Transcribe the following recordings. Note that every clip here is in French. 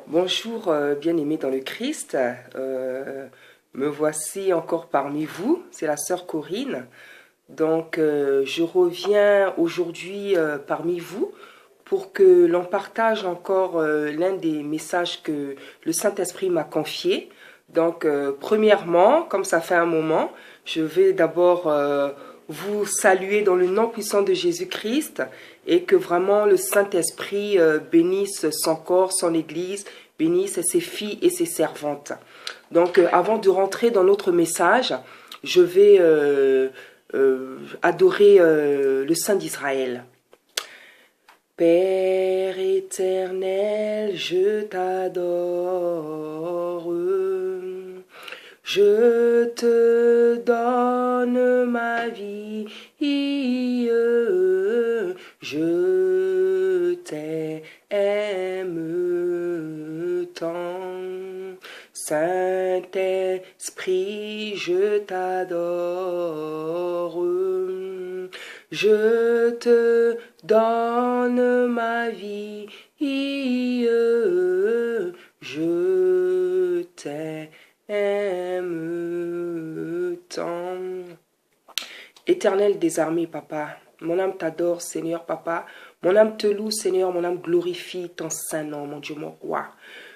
Bonjour, bien-aimés dans le Christ. Me voici encore parmi vous. C'est la sœur Corinne. Donc, je reviens aujourd'hui parmi vous pour que l'on partage encore l'un des messages que le Saint-Esprit m'a confié. Donc, premièrement, comme ça fait un moment, je vais d'abord vous saluer dans le nom puissant de Jésus-Christ et que vraiment le Saint-Esprit bénisse son corps, son Église, bénisse ses filles et ses servantes. Donc, avant de rentrer dans notre message, je vais adorer le Saint d'Israël. Père éternel, je t'adore. Je te donne ma vie, je t'aime tant. Saint-Esprit, je t'adore. Je te donne ma vie, je t'aime tant. Éternel des armées, papa, mon âme t'adore, Seigneur, papa. Mon âme te loue, Seigneur, mon âme glorifie ton saint nom, mon Dieu, mon roi.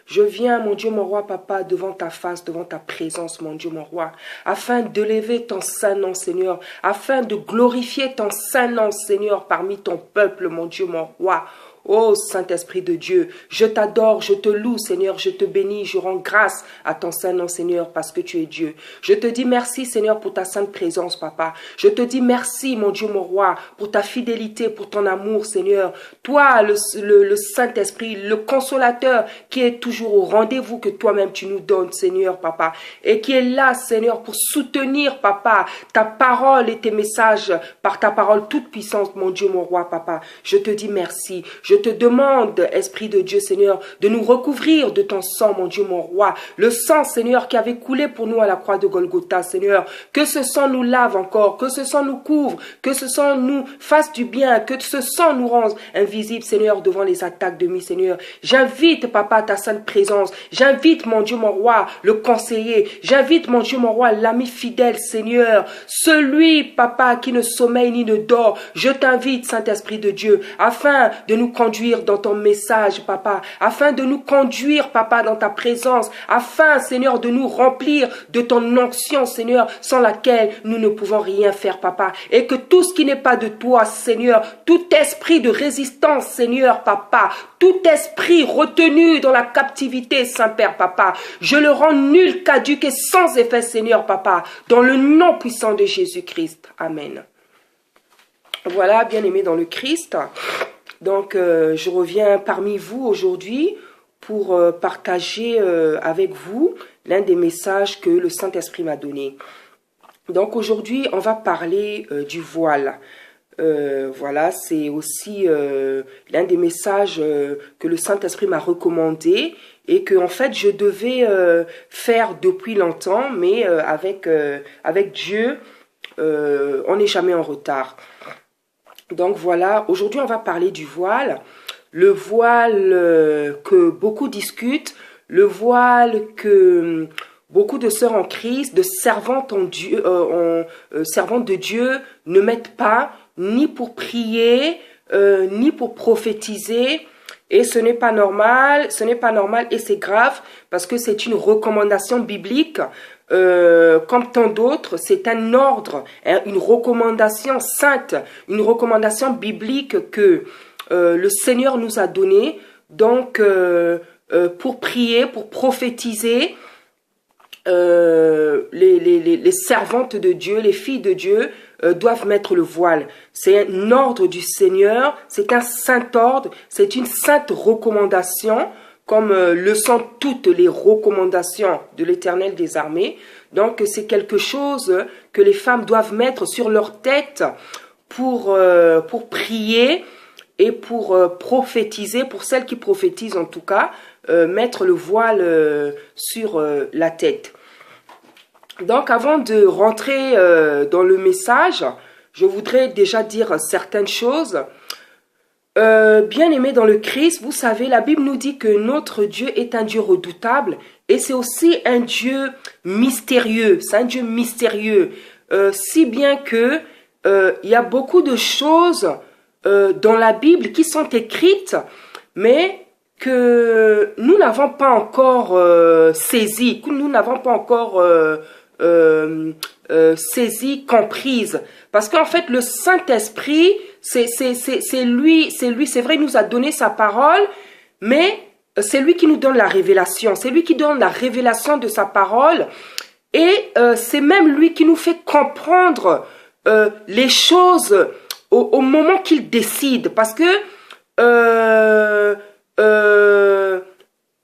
Je viens, mon Dieu, mon roi, papa, devant ta face, devant ta présence, mon Dieu, mon roi, afin d'élever ton saint nom, Seigneur, afin de glorifier ton saint nom, Seigneur, parmi ton peuple, mon Dieu, mon roi. Ô Saint-Esprit de Dieu, je t'adore, je te loue, Seigneur, je te bénis, je rends grâce à ton saint nom, Seigneur, parce que tu es Dieu. Je te dis merci, Seigneur, pour ta sainte présence, papa. Je te dis merci, mon Dieu, mon roi, pour ta fidélité, pour ton amour, Seigneur. Toi, le Saint-Esprit, le consolateur, qui est toujours au rendez-vous que toi-même tu nous donnes, Seigneur, papa, et qui est là, Seigneur, pour soutenir, papa, ta parole et tes messages par ta parole toute puissante, mon Dieu, mon roi, papa. Je te dis merci. Je te demande, Esprit de Dieu, Seigneur, de nous recouvrir de ton sang, mon Dieu, mon roi. Le sang, Seigneur, qui avait coulé pour nous à la croix de Golgotha, Seigneur. Que ce sang nous lave encore, que ce sang nous couvre, que ce sang nous fasse du bien, que ce sang nous rende invisible, Seigneur, devant les attaques de mi, Seigneur. J'invite, papa, ta sainte présence. J'invite, mon Dieu, mon roi, le conseiller. J'invite, mon Dieu, mon roi, l'ami fidèle, Seigneur. Celui, papa, qui ne sommeille ni ne dort. Je t'invite, Saint-Esprit de Dieu, afin de nous conduire dans ton message, papa, afin de nous conduire, papa, dans ta présence, afin, Seigneur, de nous remplir de ton onction, Seigneur, sans laquelle nous ne pouvons rien faire, papa, et que tout ce qui n'est pas de toi, Seigneur, tout esprit de résistance, Seigneur, papa, tout esprit retenu dans la captivité, Saint-Père, papa, je le rends nul, caduc et sans effet, Seigneur, papa, dans le nom puissant de Jésus-Christ. Amen. Voilà, bien-aimés dans le Christ. Donc, je reviens parmi vous aujourd'hui pour partager avec vous l'un des messages que le Saint-Esprit m'a donné. Donc, aujourd'hui, on va parler du voile. Voilà, c'est aussi l'un des messages que le Saint-Esprit m'a recommandé et que, en fait, je devais faire depuis longtemps, mais avec Dieu, on n'est jamais en retard. Donc voilà, aujourd'hui on va parler du voile, le voile que beaucoup discutent, le voile que beaucoup de sœurs en Christ, de servantes servantes de Dieu ne mettent pas, ni pour prier, ni pour prophétiser. Et ce n'est pas normal et c'est grave parce que c'est une recommandation biblique. Comme tant d'autres, c'est un ordre, hein, une recommandation sainte, une recommandation biblique que le Seigneur nous a donnée. Donc, pour prier, pour prophétiser, les servantes de Dieu, les filles de Dieu, doivent mettre le voile. C'est un ordre du Seigneur, c'est un saint ordre, c'est une sainte recommandation, comme le sont toutes les recommandations de l'Éternel des armées. Donc, c'est quelque chose que les femmes doivent mettre sur leur tête pour prier et pour prophétiser, pour celles qui prophétisent en tout cas, mettre le voile sur la tête. Donc, avant de rentrer dans le message, je voudrais déjà dire certaines choses. Bien-aimés dans le Christ, vous savez, la Bible nous dit que notre Dieu est un Dieu redoutable et c'est aussi un Dieu mystérieux. C'est un Dieu mystérieux, si bien que il y a beaucoup de choses dans la Bible qui sont écrites, mais que nous n'avons pas encore saisi, que nous n'avons pas encore saisie, comprise. Parce qu'en fait, le Saint-Esprit, c'est lui, c'est vrai, il nous a donné sa parole, mais c'est lui qui nous donne la révélation. C'est lui qui donne la révélation de sa parole. Et c'est même lui qui nous fait comprendre les choses au moment qu'il décide. Parce que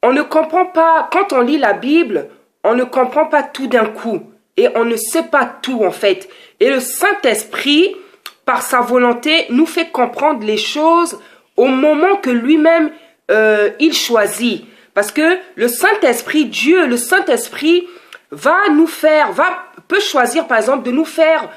on ne comprend pas, quand on lit la Bible, on ne comprend pas tout d'un coup. Et on ne sait pas tout en fait. Et le Saint-Esprit, par sa volonté, nous fait comprendre les choses au moment que lui-même, il choisit. Parce que le Saint-Esprit, Dieu, le Saint-Esprit peut choisir par exemple de nous faire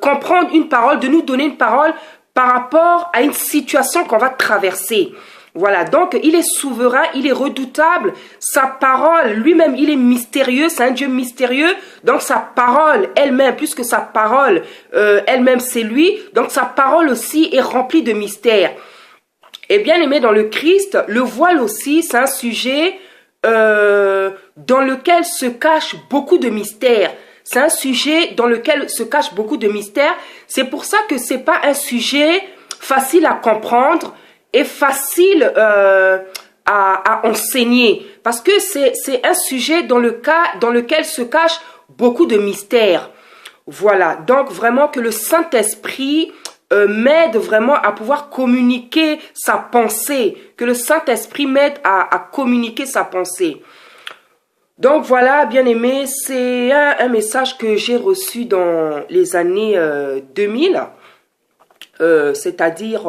comprendre une parole, de nous donner une parole par rapport à une situation qu'on va traverser. Voilà, donc il est souverain, il est redoutable, sa parole, lui-même, il est mystérieux, c'est un Dieu mystérieux, donc sa parole elle-même, puisque sa parole elle-même c'est lui, donc sa parole aussi est remplie de mystères. Et bien aimé dans le Christ, le voile aussi, c'est un sujet dans lequel se cachent beaucoup de mystères. C'est un sujet dans lequel se cachent beaucoup de mystères. C'est pour ça que c'est pas un sujet facile à comprendre et facile à enseigner. Parce que c'est un sujet dans lequel se cachent beaucoup de mystères. Voilà, donc vraiment que le Saint-Esprit m'aide vraiment à pouvoir communiquer sa pensée. Que le Saint-Esprit m'aide à communiquer sa pensée. Donc voilà, bien aimé, c'est un message que j'ai reçu dans les années 2000, c'est-à-dire,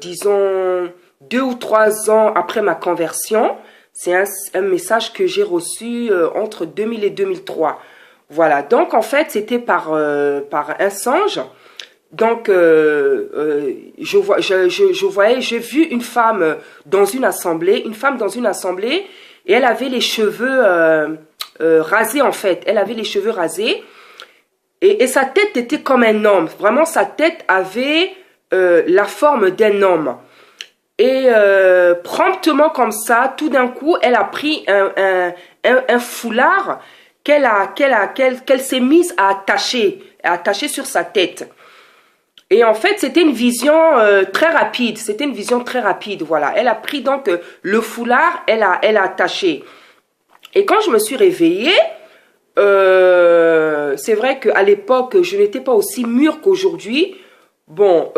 disons, 2 ou 3 ans après ma conversion. C'est un message que j'ai reçu entre 2000 et 2003. Voilà, donc en fait, c'était par un songe. Donc, j'ai vu une femme dans une assemblée, et elle avait les cheveux rasés en fait. Elle avait les cheveux rasés et sa tête était comme un homme. Vraiment, sa tête avait la forme d'un homme. Et promptement comme ça, tout d'un coup, elle a pris un foulard qu'elle s'est mise à attacher sur sa tête. Et en fait, c'était une vision très rapide. C'était une vision très rapide, voilà. Elle a pris donc le foulard, elle a attaché. Et quand je me suis réveillée, c'est vrai qu'à l'époque, je n'étais pas aussi mûre qu'aujourd'hui. Bon,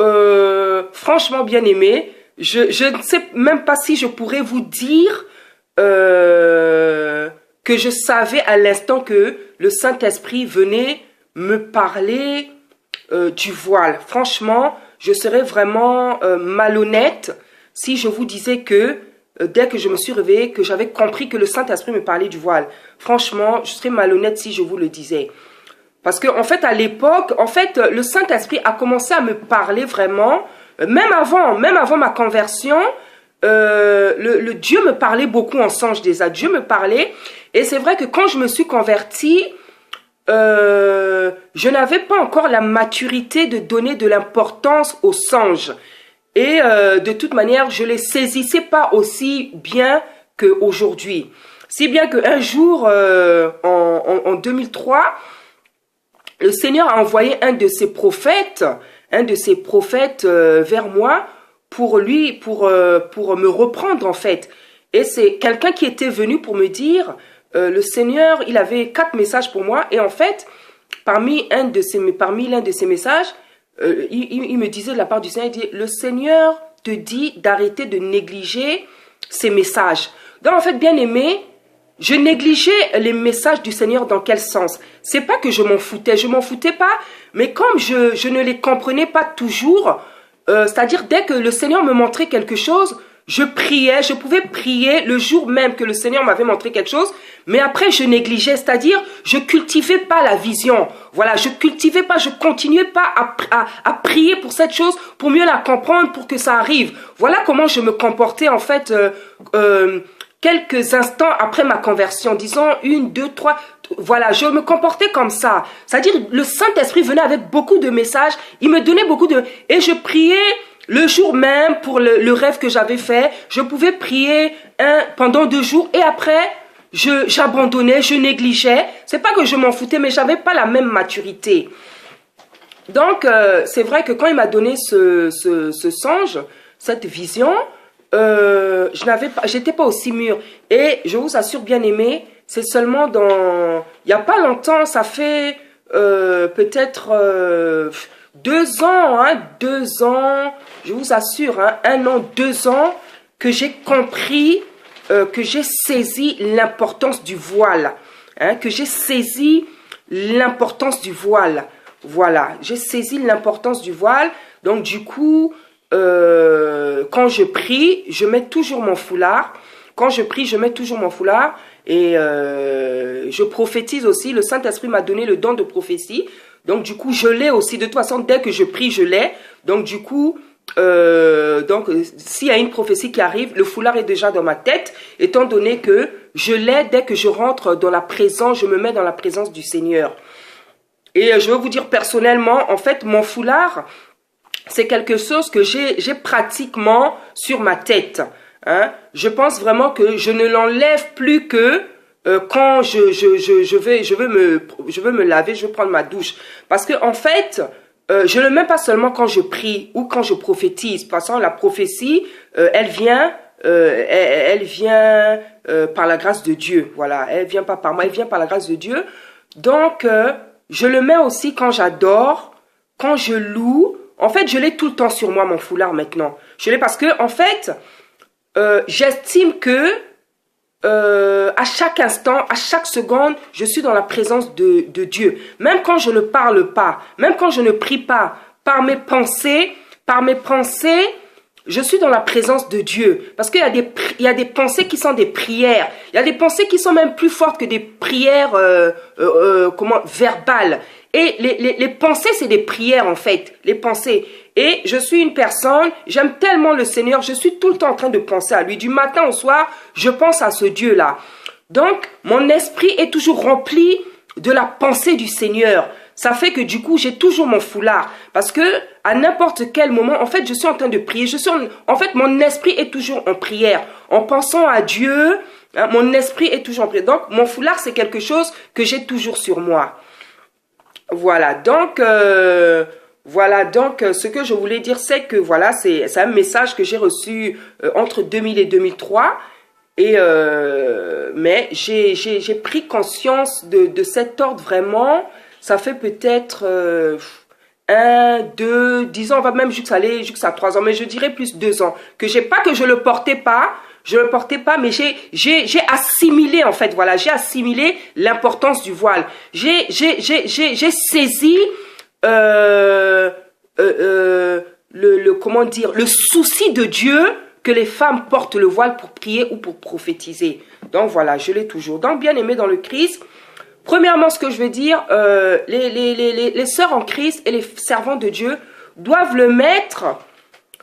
franchement, bien aimé, je ne sais même pas si je pourrais vous dire que je savais à l'instant que le Saint-Esprit venait me parler du voile. Franchement, je serais vraiment malhonnête si je vous disais que dès que je me suis réveillée, que j'avais compris que le Saint-Esprit me parlait du voile. Franchement, je serais malhonnête si je vous le disais. Parce que en fait, à l'époque, le Saint-Esprit a commencé à me parler vraiment, même avant ma conversion, le Dieu me parlait beaucoup en songe déjà. Dieu me parlait, et c'est vrai que quand je me suis convertie, je n'avais pas encore la maturité de donner de l'importance aux songes. Et de toute manière, je les saisissais pas aussi bien qu'aujourd'hui. Si bien qu'un jour, en 2003, le Seigneur a envoyé un de ses prophètes vers moi pour me reprendre en fait. Et c'est quelqu'un qui était venu pour me dire, le Seigneur, il avait 4 messages pour moi, et en fait, parmi l'un de ces messages, il me disait de la part du Seigneur, il dit, le Seigneur te dit d'arrêter de négliger ces messages. Donc en fait, bien aimé, je négligeais les messages du Seigneur dans quel sens? C'est pas que je m'en foutais pas, mais comme je ne les comprenais pas toujours, c'est-à-dire dès que le Seigneur me montrait quelque chose, je pouvais prier le jour même que le Seigneur m'avait montré quelque chose, mais après je négligeais, c'est-à-dire je cultivais pas la vision. Voilà, je cultivais pas, je continuais pas à prier pour cette chose, pour mieux la comprendre, pour que ça arrive. Voilà comment je me comportais en fait quelques instants après ma conversion, disons 1, 2, 3, voilà, je me comportais comme ça. C'est-à-dire, le Saint-Esprit venait avec beaucoup de messages, il me donnait beaucoup de... Et je priais le jour même pour le rêve que j'avais fait. Je pouvais prier pendant 2 jours et après, j'abandonnais, je négligeais. C'est pas que je m'en foutais, mais j'avais pas la même maturité. Donc, c'est vrai que quand il m'a donné ce songe, cette vision, j'étais pas aussi mûre. Et je vous assure, bien aimé, c'est seulement il y a pas longtemps, ça fait peut-être 2 ans, hein, 2 ans, je vous assure, hein, 1 an, 2 ans, que j'ai compris, que j'ai saisi l'importance du voile, hein, que j'ai saisi l'importance du voile. Voilà, j'ai saisi l'importance du voile. Donc du coup, quand je prie, je mets toujours mon foulard. Quand je prie, je mets toujours mon foulard. Et je prophétise aussi. Le Saint-Esprit m'a donné le don de prophétie. Donc du coup, je l'ai aussi. De toute façon, dès que je prie, je l'ai. Donc du coup, s'il y a une prophétie qui arrive, le foulard est déjà dans ma tête. Étant donné que je l'ai dès que je rentre dans la présence, je me mets dans la présence du Seigneur. Et je veux vous dire personnellement, en fait, mon foulard, c'est quelque chose que j'ai pratiquement sur ma tête. Hein. Je pense vraiment que je ne l'enlève plus que quand je veux me laver, je veux prendre ma douche. Parce que en fait, je le mets pas seulement quand je prie ou quand je prophétise. Parce que la prophétie, elle vient par la grâce de Dieu. Voilà, elle vient pas par moi, elle vient par la grâce de Dieu. Donc, je le mets aussi quand j'adore, quand je loue. En fait, je l'ai tout le temps sur moi, mon foulard, maintenant. Je l'ai parce que, en fait, j'estime que à chaque instant, à chaque seconde, je suis dans la présence de Dieu. Même quand je ne parle pas, même quand je ne prie pas, par mes pensées, je suis dans la présence de Dieu. Parce qu'il y a des pensées qui sont des prières. Il y a des pensées qui sont même plus fortes que des prières verbales. Et les pensées, c'est des prières en fait. Les pensées. Et je suis une personne, j'aime tellement le Seigneur, je suis tout le temps en train de penser à lui. Du matin au soir, je pense à ce Dieu-là. Donc, mon esprit est toujours rempli de la pensée du Seigneur. Ça fait que du coup, j'ai toujours mon foulard. Parce que à n'importe quel moment, en fait, je suis en train de prier. En fait, mon esprit est toujours en prière. En pensant à Dieu, hein, mon esprit est toujours en prière. Donc, mon foulard, c'est quelque chose que j'ai toujours sur moi. Voilà. Donc, ce que je voulais dire, c'est que voilà, c'est un message que j'ai reçu entre 2000 et 2003. Mais j'ai pris conscience de cet ordre vraiment. Ça fait peut-être 1, 2, 10 ans, on va même jusqu'à 3 ans, mais je dirais plus 2 ans. Que je le portais pas, mais j'ai assimilé en fait, voilà, j'ai assimilé l'importance du voile. J'ai saisi le souci de Dieu que les femmes portent le voile pour prier ou pour prophétiser. Donc voilà, je l'ai toujours. Donc bien aimé dans le Christ. Premièrement, ce que je veux dire, les sœurs en Christ et les servants de Dieu doivent le mettre,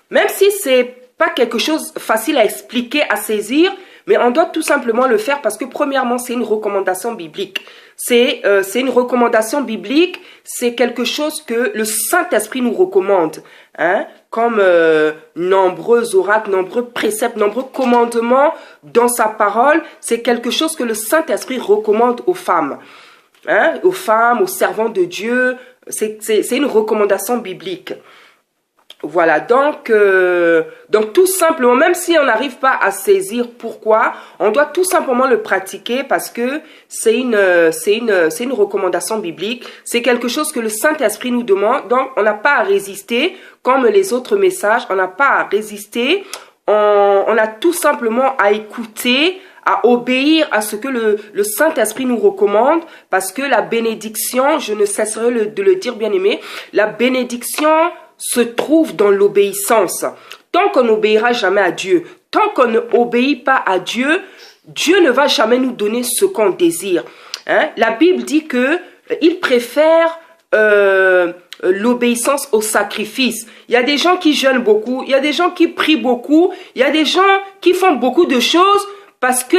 même si c'est pas quelque chose facile à expliquer, à saisir, mais on doit tout simplement le faire parce que premièrement, c'est une recommandation biblique. C'est une recommandation biblique, c'est quelque chose que le Saint-Esprit nous recommande, hein, comme nombreux oracles, nombreux préceptes, nombreux commandements dans sa parole, c'est quelque chose que le Saint-Esprit recommande aux femmes, hein, aux femmes, aux servants de Dieu, c'est une recommandation biblique. Voilà, donc tout simplement, même si on n'arrive pas à saisir pourquoi, on doit tout simplement le pratiquer parce que c'est une recommandation biblique. C'est quelque chose que le Saint-Esprit nous demande, donc on n'a pas à résister comme les autres messages, on n'a pas à résister, on a tout simplement à écouter, à obéir à ce que le Saint-Esprit nous recommande parce que la bénédiction, je ne cesserai de le dire bien aimé, la bénédiction se trouve dans l'obéissance. Tant qu'on n'obéira jamais à Dieu, tant qu'on n'obéit pas à Dieu, Dieu ne va jamais nous donner ce qu'on désire. Hein? La Bible dit que il préfère l'obéissance au sacrifice. Il y a des gens qui jeûnent beaucoup, il y a des gens qui prient beaucoup, il y a des gens qui font beaucoup de choses parce que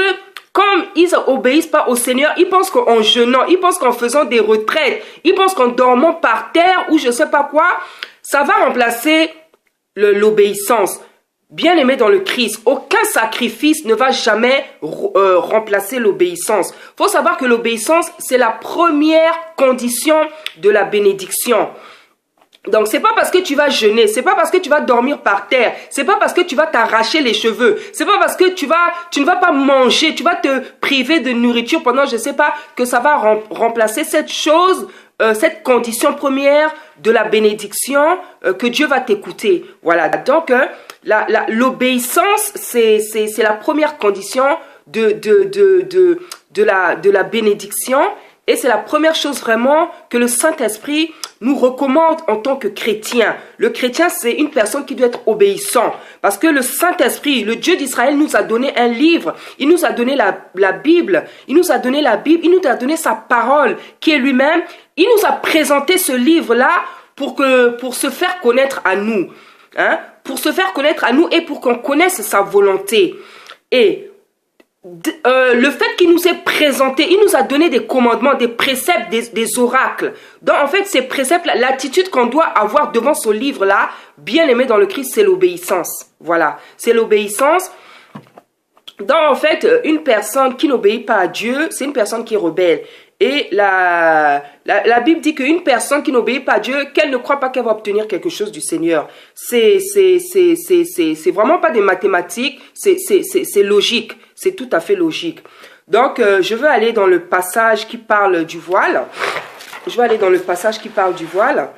comme ils obéissent pas au Seigneur, ils pensent qu'en jeûnant, ils pensent qu'en faisant des retraites, ils pensent qu'en dormant par terre ou je sais pas quoi, ça va remplacer l'obéissance. Bien-aimé dans le Christ, aucun sacrifice ne va jamais remplacer l'obéissance. Il faut savoir que l'obéissance, c'est la première condition de la bénédiction. Donc, c'est pas parce que tu vas jeûner, c'est pas parce que tu vas dormir par terre, c'est pas parce que tu vas t'arracher les cheveux, c'est pas parce que tu ne vas pas manger, tu vas te priver de nourriture pendant je sais pas, que ça va remplacer cette chose, cette condition première de la bénédiction, que Dieu va t'écouter. Voilà. Donc, l'obéissance, c'est la première condition de la bénédiction. Et c'est la première chose vraiment que le Saint-Esprit nous recommande en tant que chrétien. Le chrétien, c'est une personne qui doit être obéissant. Parce que le Saint-Esprit, le Dieu d'Israël, nous a donné un livre. Il nous a donné la Bible. Il nous a donné la Bible. Il nous a donné sa parole, qui est lui-même. Il nous a présenté ce livre-là pour se faire connaître à nous. Hein? Pour se faire connaître à nous et pour qu'on connaisse sa volonté. Et le fait qu'il nous ait présenté, il nous a donné des commandements, des préceptes, des oracles. Donc en fait, ces préceptes, l'attitude qu'on doit avoir devant ce livre-là, bien aimé dans le Christ, c'est l'obéissance. Voilà, c'est l'obéissance. Donc en fait, une personne qui n'obéit pas à Dieu, c'est une personne qui est rebelle. Et la Bible dit qu'une personne qui n'obéit pas à Dieu, qu'elle ne croit pas qu'elle va obtenir quelque chose du Seigneur. C'est vraiment pas des mathématiques, c'est logique. C'est tout à fait logique. Donc, je veux aller dans le passage qui parle du voile. Je vais aller dans le passage qui parle du voile.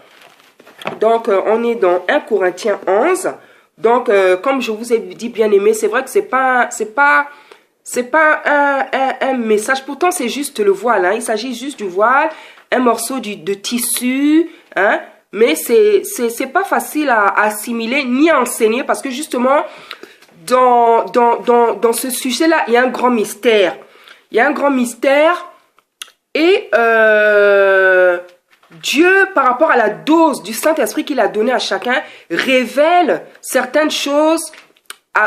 Donc, on est dans 1 Corinthiens 11. Donc, comme je vous ai dit, bien aimé, c'est vrai que c'est pas un message. Pourtant, c'est juste le voile. Hein. Il s'agit juste du voile, un morceau de tissu. Hein. Mais c'est pas facile à assimiler ni à enseigner parce que justement, dans ce sujet-là, il y a un grand mystère. Il y a un grand mystère et Dieu, par rapport à la dose du Saint-Esprit qu'il a donné à chacun, révèle certaines choses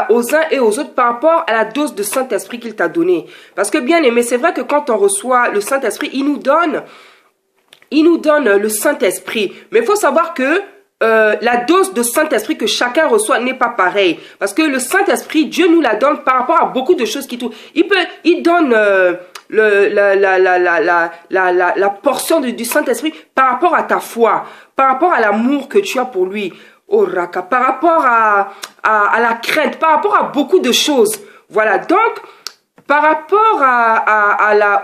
aux uns et aux autres par rapport à la dose de Saint-Esprit qu'il t'a donné. Parce que bien aimé, c'est vrai que quand on reçoit le Saint-Esprit, il nous donne le Saint-Esprit. Mais il faut savoir que la dose de Saint-Esprit que chacun reçoit n'est pas pareille. Parce que le Saint-Esprit, Dieu nous la donne par rapport à beaucoup de choses qui touchent. Il donne la portion du Saint-Esprit par rapport à ta foi, par rapport à l'amour que tu as pour lui. Oh, Raka, par rapport à la crainte, par rapport à beaucoup de choses. Voilà, donc, par rapport à la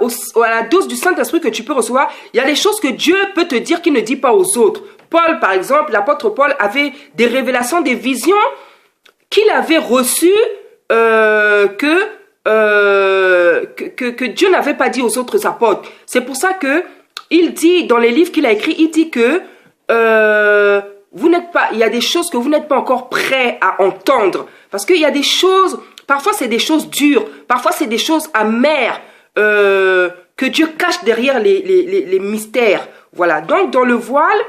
dose du Saint-Esprit que tu peux recevoir, il y a des choses que Dieu peut te dire qu'il ne dit pas aux autres. Paul, par exemple, l'apôtre Paul avait des révélations, des visions qu'il avait reçues que Dieu n'avait pas dit aux autres apôtres. C'est pour ça que il dit, dans les livres qu'il a écrits, il dit que il y a des choses que vous n'êtes pas encore prêts à entendre. Parce qu'il y a des choses, parfois c'est des choses dures, parfois c'est des choses amères que Dieu cache derrière les mystères. Voilà, donc dans le voile,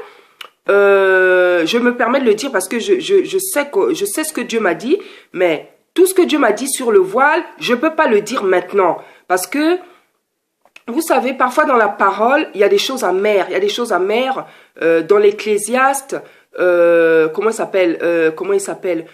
je me permets de le dire parce que je sais ce que Dieu m'a dit, mais tout ce que Dieu m'a dit sur le voile, je ne peux pas le dire maintenant. Parce que, vous savez, parfois dans la parole, il y a des choses amères. Il y a des choses amères dans l'Ecclésiaste. Comment il s'appelle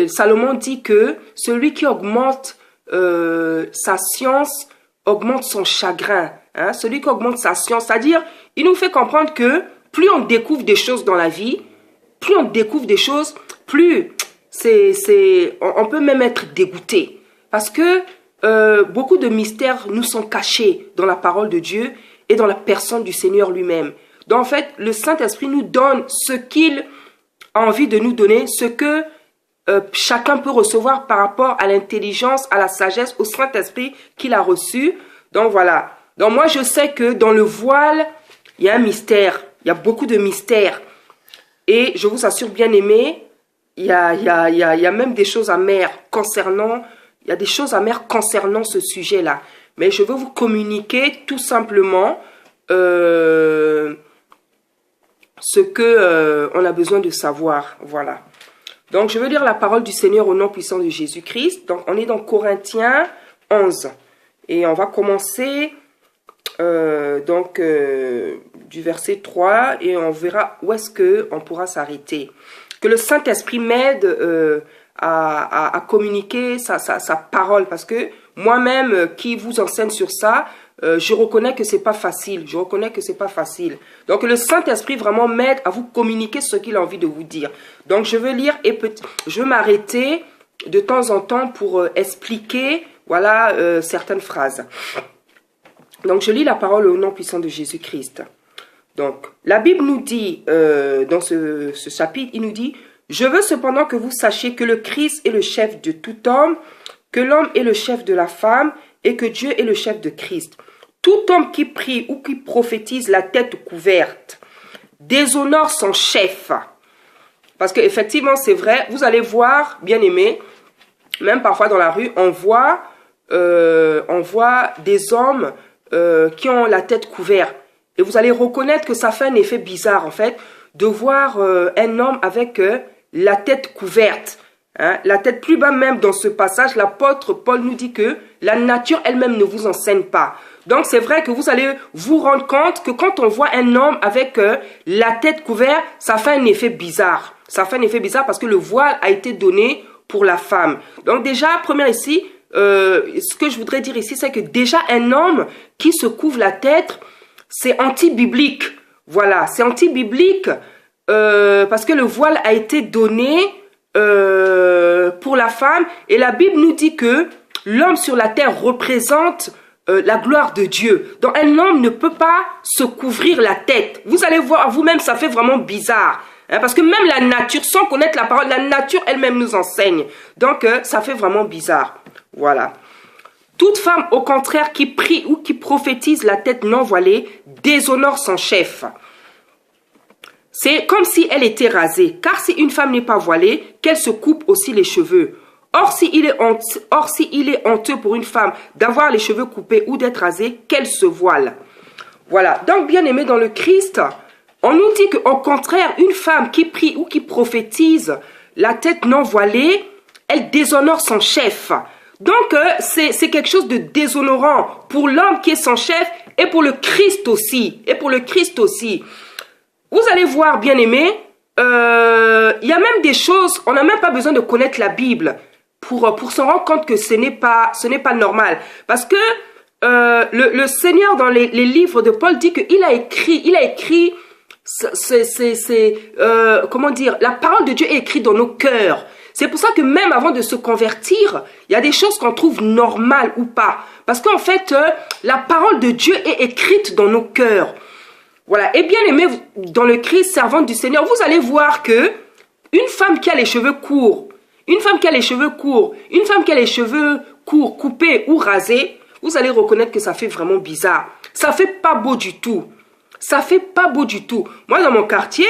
Salomon dit que celui qui augmente sa science augmente son chagrin. Hein? Celui qui augmente sa science, c'est-à-dire, il nous fait comprendre que plus on découvre des choses dans la vie, plus on découvre des choses, plus on peut même être dégoûté. Parce que beaucoup de mystères nous sont cachés dans la parole de Dieu et dans la personne du Seigneur lui-même. Donc en fait, le Saint-Esprit nous donne ce qu'il a envie de nous donner, ce que chacun peut recevoir par rapport à l'intelligence, à la sagesse, au Saint-Esprit qu'il a reçu. Donc voilà. Donc moi je sais que dans le voile, il y a un mystère. Il y a beaucoup de mystères. Et je vous assure, bien aimé, il y a même des choses amères concernant ce sujet-là. Mais je veux vous communiquer tout simplement ce que on a besoin de savoir. Voilà. Donc, je veux lire la parole du Seigneur au nom puissant de Jésus-Christ. Donc, on est dans Corinthiens 11. Et on va commencer du verset 3 et on verra où est-ce qu'on pourra s'arrêter. Que le Saint-Esprit m'aide à communiquer sa parole, parce que moi-même qui vous enseigne sur ça, je reconnais que c'est pas facile. Je reconnais que c'est pas facile. Donc le Saint-Esprit vraiment m'aide à vous communiquer ce qu'il a envie de vous dire. Donc je veux lire et je veux m'arrêter de temps en temps pour expliquer, voilà, certaines phrases. Donc je lis la parole au nom puissant de Jésus-Christ. Donc la Bible nous dit, dans ce chapitre, il nous dit: je veux cependant que vous sachiez que le Christ est le chef de tout homme, que l'homme est le chef de la femme et que Dieu est le chef de Christ. Tout homme qui prie ou qui prophétise la tête couverte déshonore son chef. Parce qu'effectivement, c'est vrai, vous allez voir, bien aimé, même parfois dans la rue, on voit des hommes qui ont la tête couverte. Et vous allez reconnaître que ça fait un effet bizarre, en fait, de voir un homme avec la tête couverte. Hein, la tête plus bas. Même dans ce passage, l'apôtre Paul nous dit que la nature elle-même ne vous enseigne pas. Donc c'est vrai que vous allez vous rendre compte que quand on voit un homme avec la tête couverte, ça fait un effet bizarre. Ça fait un effet bizarre parce que le voile a été donné pour la femme. Donc déjà, première ici, ce que je voudrais dire ici, c'est que déjà un homme qui se couvre la tête, c'est anti-biblique. Voilà, c'est anti-biblique parce que le voile a été donné pour la femme, et la Bible nous dit que l'homme sur la terre représente la gloire de Dieu. Donc un homme ne peut pas se couvrir la tête. Vous allez voir vous-même, ça fait vraiment bizarre. Hein, parce que même la nature, sans connaître la parole, la nature elle-même nous enseigne. Donc ça fait vraiment bizarre. Voilà. Toute femme, au contraire, qui prie ou qui prophétise la tête non voilée, déshonore son chef. C'est comme si elle était rasée, car si une femme n'est pas voilée, qu'elle se coupe aussi les cheveux. Or, s'il est honteux pour une femme d'avoir les cheveux coupés ou d'être rasée, qu'elle se voile. Voilà. Donc, bien aimé dans le Christ, on nous dit qu'au contraire, une femme qui prie ou qui prophétise la tête non voilée, elle déshonore son chef. Donc, c'est quelque chose de déshonorant pour l'homme qui est son chef et pour le Christ aussi. Et pour le Christ aussi. Vous allez voir, bien aimé, il y a même des choses, on n'a même pas besoin de connaître la Bible pour se rendre compte que ce n'est pas normal. Parce que le Seigneur, dans les livres de Paul, dit qu'il a écrit, comment dire, la parole de Dieu est écrite dans nos cœurs. C'est pour ça que même avant de se convertir, il y a des choses qu'on trouve normales ou pas. Parce qu'en fait, la parole de Dieu est écrite dans nos cœurs. Voilà. Et bien aimé dans le Christ, servante du Seigneur, vous allez voir que une femme qui a les cheveux courts, une femme qui a les cheveux courts, coupés ou rasés, vous allez reconnaître que ça fait vraiment bizarre. Ça fait pas beau du tout. Ça fait pas beau du tout. Moi, dans mon quartier,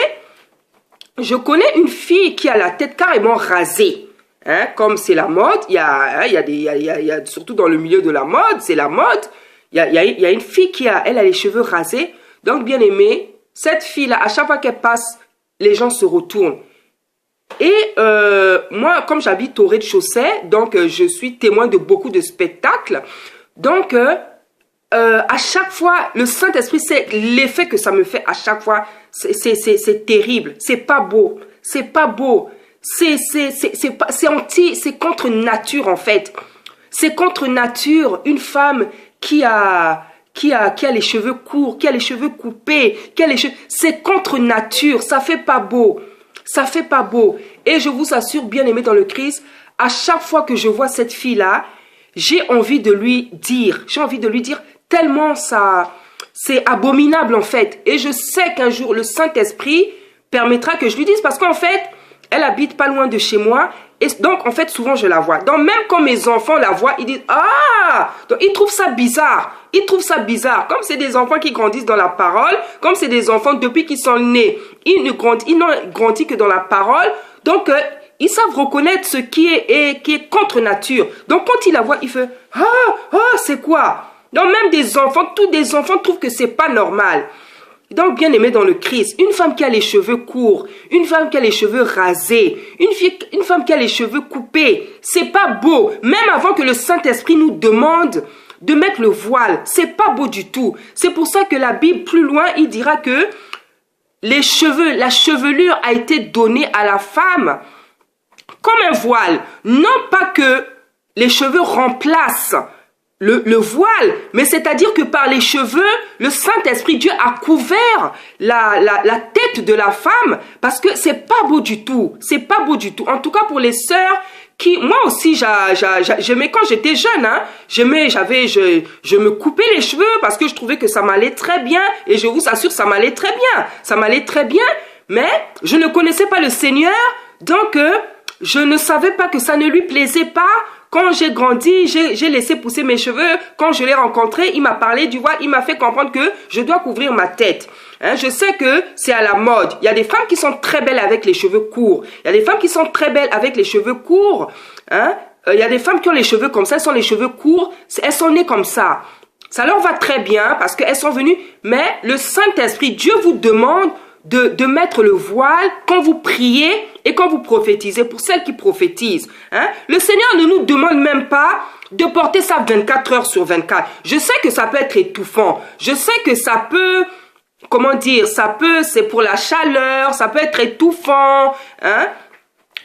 je connais une fille qui a la tête carrément rasée. Hein, comme c'est la mode, il y a surtout dans le milieu de la mode, c'est la mode. Il y a une fille qui a les cheveux rasés. Donc, bien aimé, cette fille-là, à chaque fois qu'elle passe, les gens se retournent. Et moi, comme j'habite au rez-de-chaussée, donc je suis témoin de beaucoup de spectacles. Donc, à chaque fois, le Saint-Esprit, c'est l'effet que ça me fait à chaque fois. C'est terrible. C'est pas beau. C'est pas beau. C'est contre nature, en fait. C'est contre nature. Une femme qui a les cheveux courts, qui a les cheveux coupés, c'est contre nature, ça fait pas beau. Ça fait pas beau. Et je vous assure, bien aimé dans le Christ, à chaque fois que je vois cette fille-là, j'ai envie de lui dire, tellement ça, c'est abominable en fait. Et je sais qu'un jour, le Saint-Esprit permettra que je lui dise, parce qu'en fait, elle habite pas loin de chez moi. Et donc, en fait, souvent, je la vois. Donc, même quand mes enfants la voient, ils disent « Ah !» Donc, ils trouvent ça bizarre. Ils trouvent ça bizarre. Comme c'est des enfants qui grandissent dans la parole, comme c'est des enfants depuis qu'ils sont nés, ils n'ont grandi que dans la parole. Donc, ils savent reconnaître ce qui est contre nature. Donc, quand ils la voient, ils font « Ah, c'est quoi ?» Donc même des enfants, tous des enfants trouvent que c'est pas normal. Donc, bien aimé dans le Christ, une femme qui a les cheveux courts, une femme qui a les cheveux rasés, une femme qui a les cheveux coupés, c'est pas beau. Même avant que le Saint-Esprit nous demande de mettre le voile, c'est pas beau du tout. C'est pour ça que la Bible, plus loin, il dira que les cheveux, la chevelure a été donnée à la femme comme un voile. Non pas que les cheveux remplacent le voile, mais c'est-à-dire que par les cheveux, le Saint-Esprit, Dieu a couvert la tête de la femme, parce que c'est pas beau du tout, c'est pas beau du tout. En tout cas pour les sœurs qui, moi aussi, j'aimais quand j'étais jeune, hein, je me coupais les cheveux parce que je trouvais que ça m'allait très bien, et je vous assure, ça m'allait très bien, mais je ne connaissais pas le Seigneur, donc je ne savais pas que ça ne lui plaisait pas. Quand j'ai grandi, j'ai laissé pousser mes cheveux. Quand je l'ai rencontré, il m'a parlé du voile. Il m'a fait comprendre que je dois couvrir ma tête. Hein, je sais que c'est à la mode. Il y a des femmes qui sont très belles avec les cheveux courts. Il y a des femmes qui sont très belles avec les cheveux courts. Hein. Il y a des femmes qui ont les cheveux comme ça. Elles sont les cheveux courts. Elles sont nées comme ça. Ça leur va très bien parce qu'elles sont venues. Mais le Saint-Esprit, Dieu vous demande de mettre le voile quand vous priez et quand vous prophétisez, pour celles qui prophétisent. Hein? Le Seigneur ne nous demande même pas de porter ça 24 heures sur 24. Je sais que ça peut être étouffant. Je sais que ça peut, comment dire, c'est pour la chaleur, ça peut être étouffant. Hein?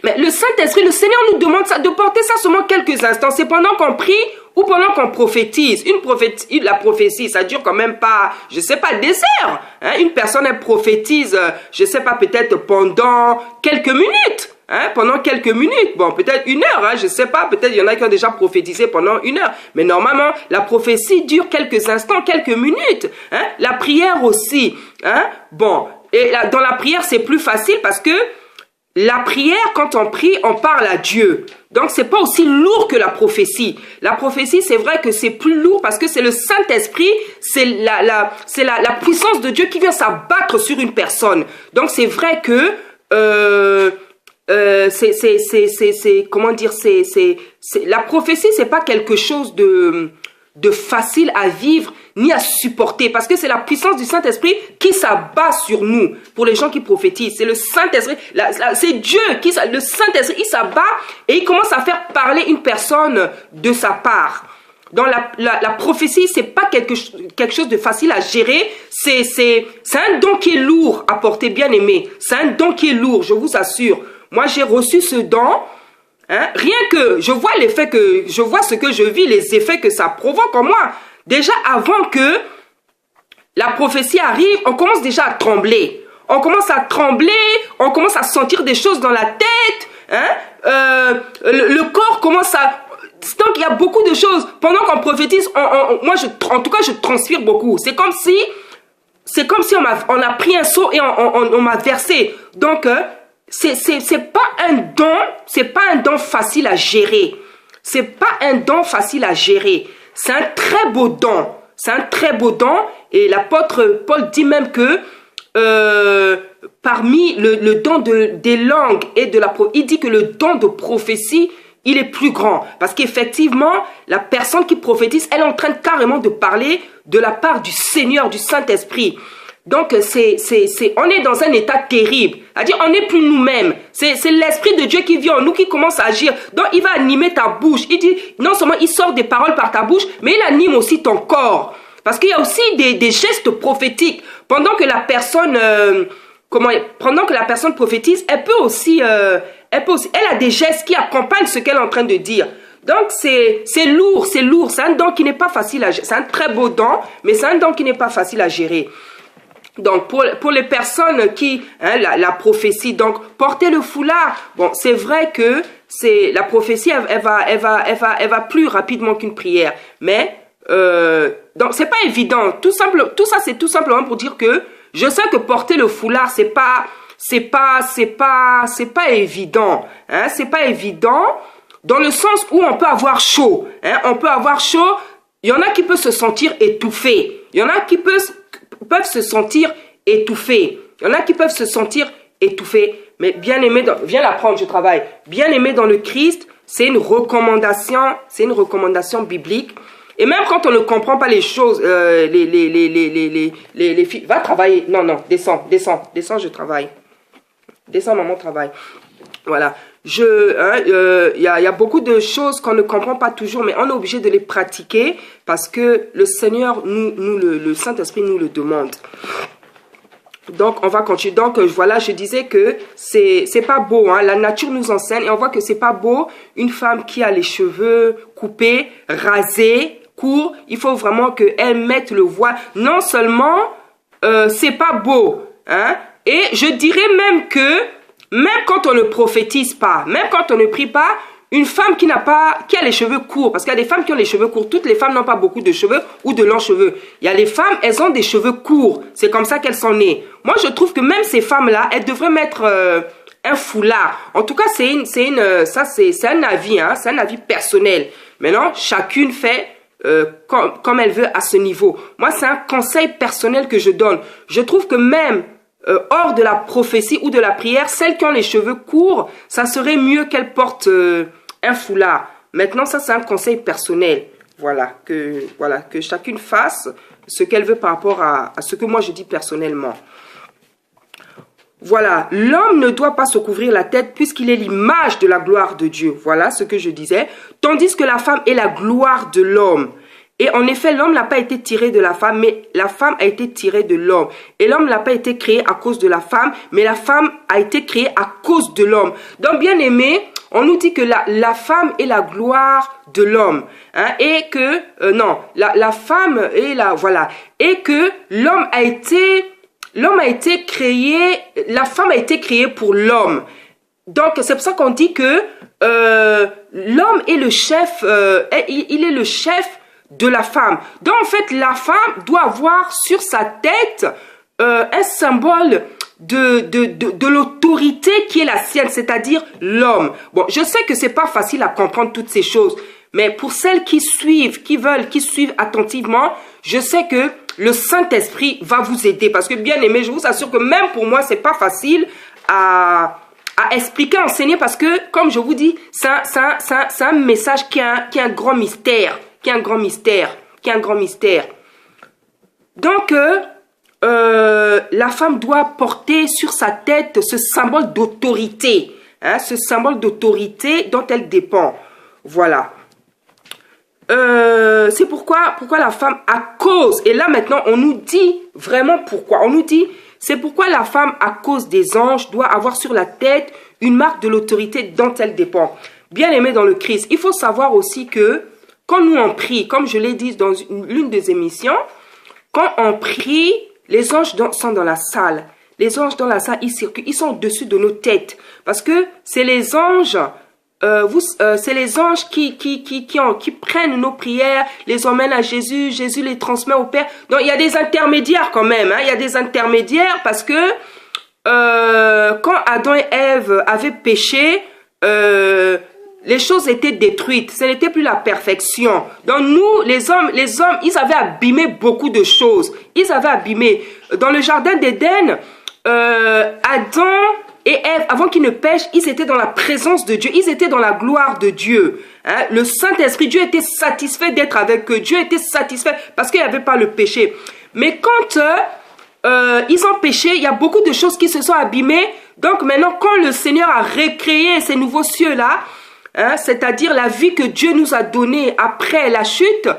Mais le Saint-Esprit, le Seigneur nous demande ça, de porter ça seulement quelques instants. C'est pendant qu'on prie ou pendant qu'on prophétise. La prophétie, ça dure quand même pas, je sais pas, des heures. Hein? Une personne, elle prophétise, je sais pas, peut-être pendant quelques minutes. Hein? Pendant quelques minutes. Bon, peut-être une heure, hein? Je sais pas. Peut-être il y en a qui ont déjà prophétisé pendant une heure. Mais normalement, la prophétie dure quelques instants, quelques minutes. Hein? La prière aussi. Hein? Bon, et là, dans la prière, c'est plus facile parce que la prière, quand on prie, on parle à Dieu. Donc, c'est pas aussi lourd que la prophétie. La prophétie, c'est vrai que c'est plus lourd parce que c'est le Saint-Esprit, c'est la puissance de Dieu qui vient s'abattre sur une personne. Donc, c'est vrai que comment dire, la prophétie, c'est pas quelque chose de facile à vivre ni à supporter, parce que c'est la puissance du Saint-Esprit qui s'abat sur nous. Pour les gens qui prophétisent, c'est le Saint-Esprit, c'est Dieu le Saint-Esprit, il s'abat et il commence à faire parler une personne de sa part. Dans la prophétie, c'est pas quelque chose de facile à gérer, c'est un don qui est lourd à porter, bien aimé. C'est un don qui est lourd, je vous assure. Moi, j'ai reçu ce don. Hein? Rien que je vois je vois ce que je vis, les effets que ça provoque en moi. Déjà, avant que la prophétie arrive, on commence déjà à trembler. On commence à trembler, on commence à sentir des choses dans la tête. Hein? Le corps commence à... Donc, il y a beaucoup de choses. Pendant qu'on prophétise, en tout cas, je transpire beaucoup. C'est comme si on a pris un seau et on m'a versé. Donc, c'est pas un don facile à gérer. C'est pas un don facile à gérer. C'est un très beau don. C'est un très beau don. Et l'apôtre Paul dit même que parmi le don des langues et il dit que le don de prophétie, il est plus grand. Parce qu'effectivement, la personne qui prophétise, elle est en train carrément de parler de la part du Seigneur, du Saint-Esprit. Donc, on est dans un état terrible. C'est-à-dire, on n'est plus nous-mêmes. C'est l'Esprit de Dieu qui vient en nous, qui commence à agir. Donc, il va animer ta bouche. Il dit, non seulement il sort des paroles par ta bouche, mais il anime aussi ton corps. Parce qu'il y a aussi des gestes prophétiques. Pendant que la personne, prophétise, elle a des gestes qui accompagnent ce qu'elle est en train de dire. Donc, c'est lourd. C'est un don qui n'est pas facile à gérer. C'est un très beau don, mais c'est un don qui n'est pas facile à gérer. Donc, pour les personnes qui, la prophétie, donc, porter le foulard, bon, c'est vrai que la prophétie, elle va plus rapidement qu'une prière. Mais, donc, c'est pas évident. Tout ça, c'est tout simplement pour dire que je sais que porter le foulard, c'est pas évident. Hein, c'est pas évident dans le sens où on peut avoir chaud. Hein, on peut avoir chaud. Il y en a qui peuvent se sentir étouffés. Il y en a qui peuvent se sentir étouffés. Il y en a qui peuvent se sentir étouffés. Mais bien aimé, viens la prendre, je travaille. Bien aimé dans le Christ, c'est une recommandation biblique. Et même quand on ne comprend pas les choses, les filles, va travailler. Non, non, descends, je travaille. Descends, maman, travaille. Voilà. Il y a beaucoup de choses qu'on ne comprend pas toujours, mais on est obligé de les pratiquer parce que le Seigneur, le Saint-Esprit nous le demande. Donc, on va continuer. Donc, voilà, je disais que c'est pas beau, hein. La nature nous enseigne et on voit que c'est pas beau. Une femme qui a les cheveux coupés, rasés, courts, il faut vraiment qu'elle mette le voile. Non seulement, c'est pas beau, hein. Et je dirais même que, même quand on ne prophétise pas, même quand on ne prie pas, une femme qui a les cheveux courts, parce qu'il y a des femmes qui ont les cheveux courts, toutes les femmes n'ont pas beaucoup de cheveux ou de longs cheveux. Il y a les femmes, elles ont des cheveux courts, c'est comme ça qu'elles sont nées. Moi, je trouve que même ces femmes-là, elles devraient mettre un foulard. En tout cas, c'est un avis, hein, c'est un avis personnel. Maintenant, chacune fait comme elle veut à ce niveau. Moi, c'est un conseil personnel que je donne. Je trouve que même hors de la prophétie ou de la prière, celles qui ont les cheveux courts, ça serait mieux qu'elles portent un foulard. Maintenant, ça c'est un conseil personnel. Voilà, que chacune fasse ce qu'elle veut par rapport à ce que moi je dis personnellement. Voilà, l'homme ne doit pas se couvrir la tête puisqu'il est l'image de la gloire de Dieu. Voilà ce que je disais. Tandis que la femme est la gloire de l'homme. Et en effet, l'homme n'a pas été tiré de la femme, mais la femme a été tirée de l'homme. Et l'homme n'a pas été créé à cause de la femme, mais la femme a été créée à cause de l'homme. Donc, bien aimé, on nous dit que la femme est la gloire de l'homme. Hein, et que, la femme est la, voilà. Et que l'homme a été créé, la femme a été créée pour l'homme. Donc, c'est pour ça qu'on dit que l'homme est le chef, il est le chef de la femme. Donc, en fait, la femme doit avoir sur sa tête un symbole de l'autorité qui est la sienne, c'est-à-dire l'homme. Bon, je sais que c'est pas facile à comprendre toutes ces choses, mais pour celles qui suivent, qui suivent attentivement, je sais que le Saint-Esprit va vous aider. Parce que, bien aimé, je vous assure que même pour moi, c'est pas facile à expliquer, à enseigner, parce que, comme je vous dis, c'est un message qui a un grand mystère. Qui est un grand mystère. Donc, la femme doit porter sur sa tête ce symbole d'autorité. Hein, ce symbole d'autorité dont elle dépend. Voilà. C'est pourquoi la femme, à cause, et là maintenant, on nous dit vraiment pourquoi. On nous dit, c'est pourquoi la femme, à cause des anges, doit avoir sur la tête une marque de l'autorité dont elle dépend. Bien aimé dans le Christ, il faut savoir aussi que quand nous on prie, comme je l'ai dit dans l'une des émissions, quand on prie, les anges sont dans la salle. Les anges dans la salle, ils circulent, ils sont au-dessus de nos têtes. Parce que c'est les anges, c'est les anges qui prennent nos prières, les emmènent à Jésus, Jésus les transmet au Père. Donc il y a des intermédiaires quand même, hein, il y a des intermédiaires parce que quand Adam et Ève avaient péché, les choses étaient détruites. Ce n'était plus la perfection. Donc nous, les hommes, ils avaient abîmé beaucoup de choses. Ils avaient abîmé. Dans le jardin d'Éden, Adam et Ève, avant qu'ils ne pêchent, ils étaient dans la présence de Dieu. Ils étaient dans la gloire de Dieu. Hein? Le Saint-Esprit, Dieu était satisfait d'être avec eux. Dieu était satisfait parce qu'il n'y avait pas le péché. Mais quand ils ont péché, il y a beaucoup de choses qui se sont abîmées. Donc maintenant, quand le Seigneur a recréé ces nouveaux cieux-là, hein, c'est-à-dire la vie que Dieu nous a donnée après la chute,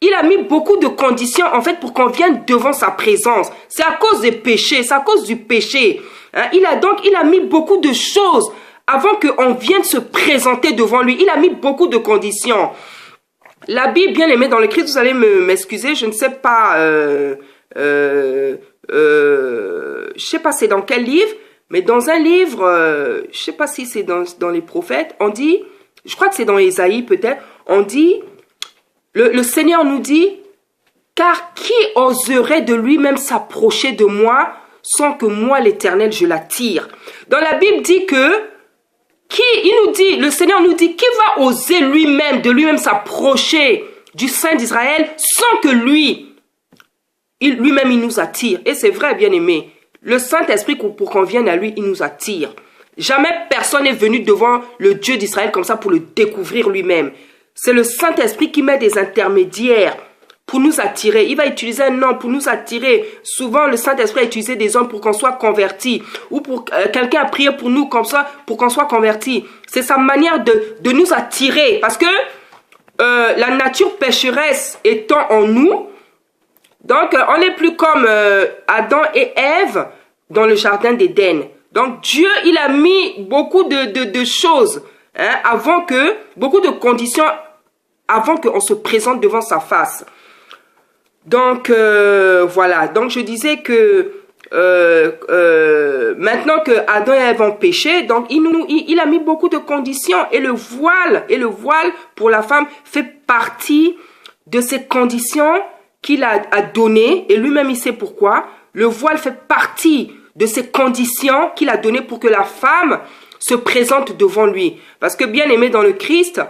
il a mis beaucoup de conditions en fait pour qu'on vienne devant sa présence. C'est à cause des péchés, c'est à cause du péché. Hein, il a mis beaucoup de choses avant qu'on vienne se présenter devant lui. Il a mis beaucoup de conditions. La Bible, bien aimée dans le Christ, vous allez m'excuser, je ne sais pas, je sais pas c'est dans quel livre, mais dans un livre, je sais pas si c'est dans les prophètes, on dit, je crois que c'est dans Ésaïe peut-être, on dit, le Seigneur nous dit, car qui oserait de lui-même s'approcher de moi sans que moi l'Éternel je l'attire. Dans la Bible dit que, le Seigneur nous dit, qui va oser lui-même s'approcher du Saint d'Israël sans que lui-même il nous attire. Et c'est vrai, bien aimé, le Saint-Esprit pour qu'on vienne à lui, il nous attire. Jamais personne n'est venu devant le Dieu d'Israël comme ça pour le découvrir lui-même. c'est le Saint-Esprit qui met des intermédiaires pour nous attirer. Il va utiliser un homme pour nous attirer. Souvent, le Saint-Esprit a utilisé des hommes pour qu'on soit convertis. Ou pour quelqu'un a prié pour nous comme ça, pour qu'on soit convertis. C'est sa manière de nous attirer. Parce que la nature pécheresse étant en nous, donc on n'est plus comme Adam et Ève dans le jardin d'Éden. Donc Dieu, il a mis beaucoup de choses, hein, beaucoup de conditions avant qu'on se présente devant sa face. Donc voilà, donc je disais que maintenant que Adam et Ève ont péché, donc il a mis beaucoup de conditions et le voile pour la femme fait partie de ces conditions qu'il a données et lui-même il sait pourquoi. Le voile fait partie de ces conditions qu'il a données pour que la femme se présente devant lui. Parce que bien aimé dans le Christ,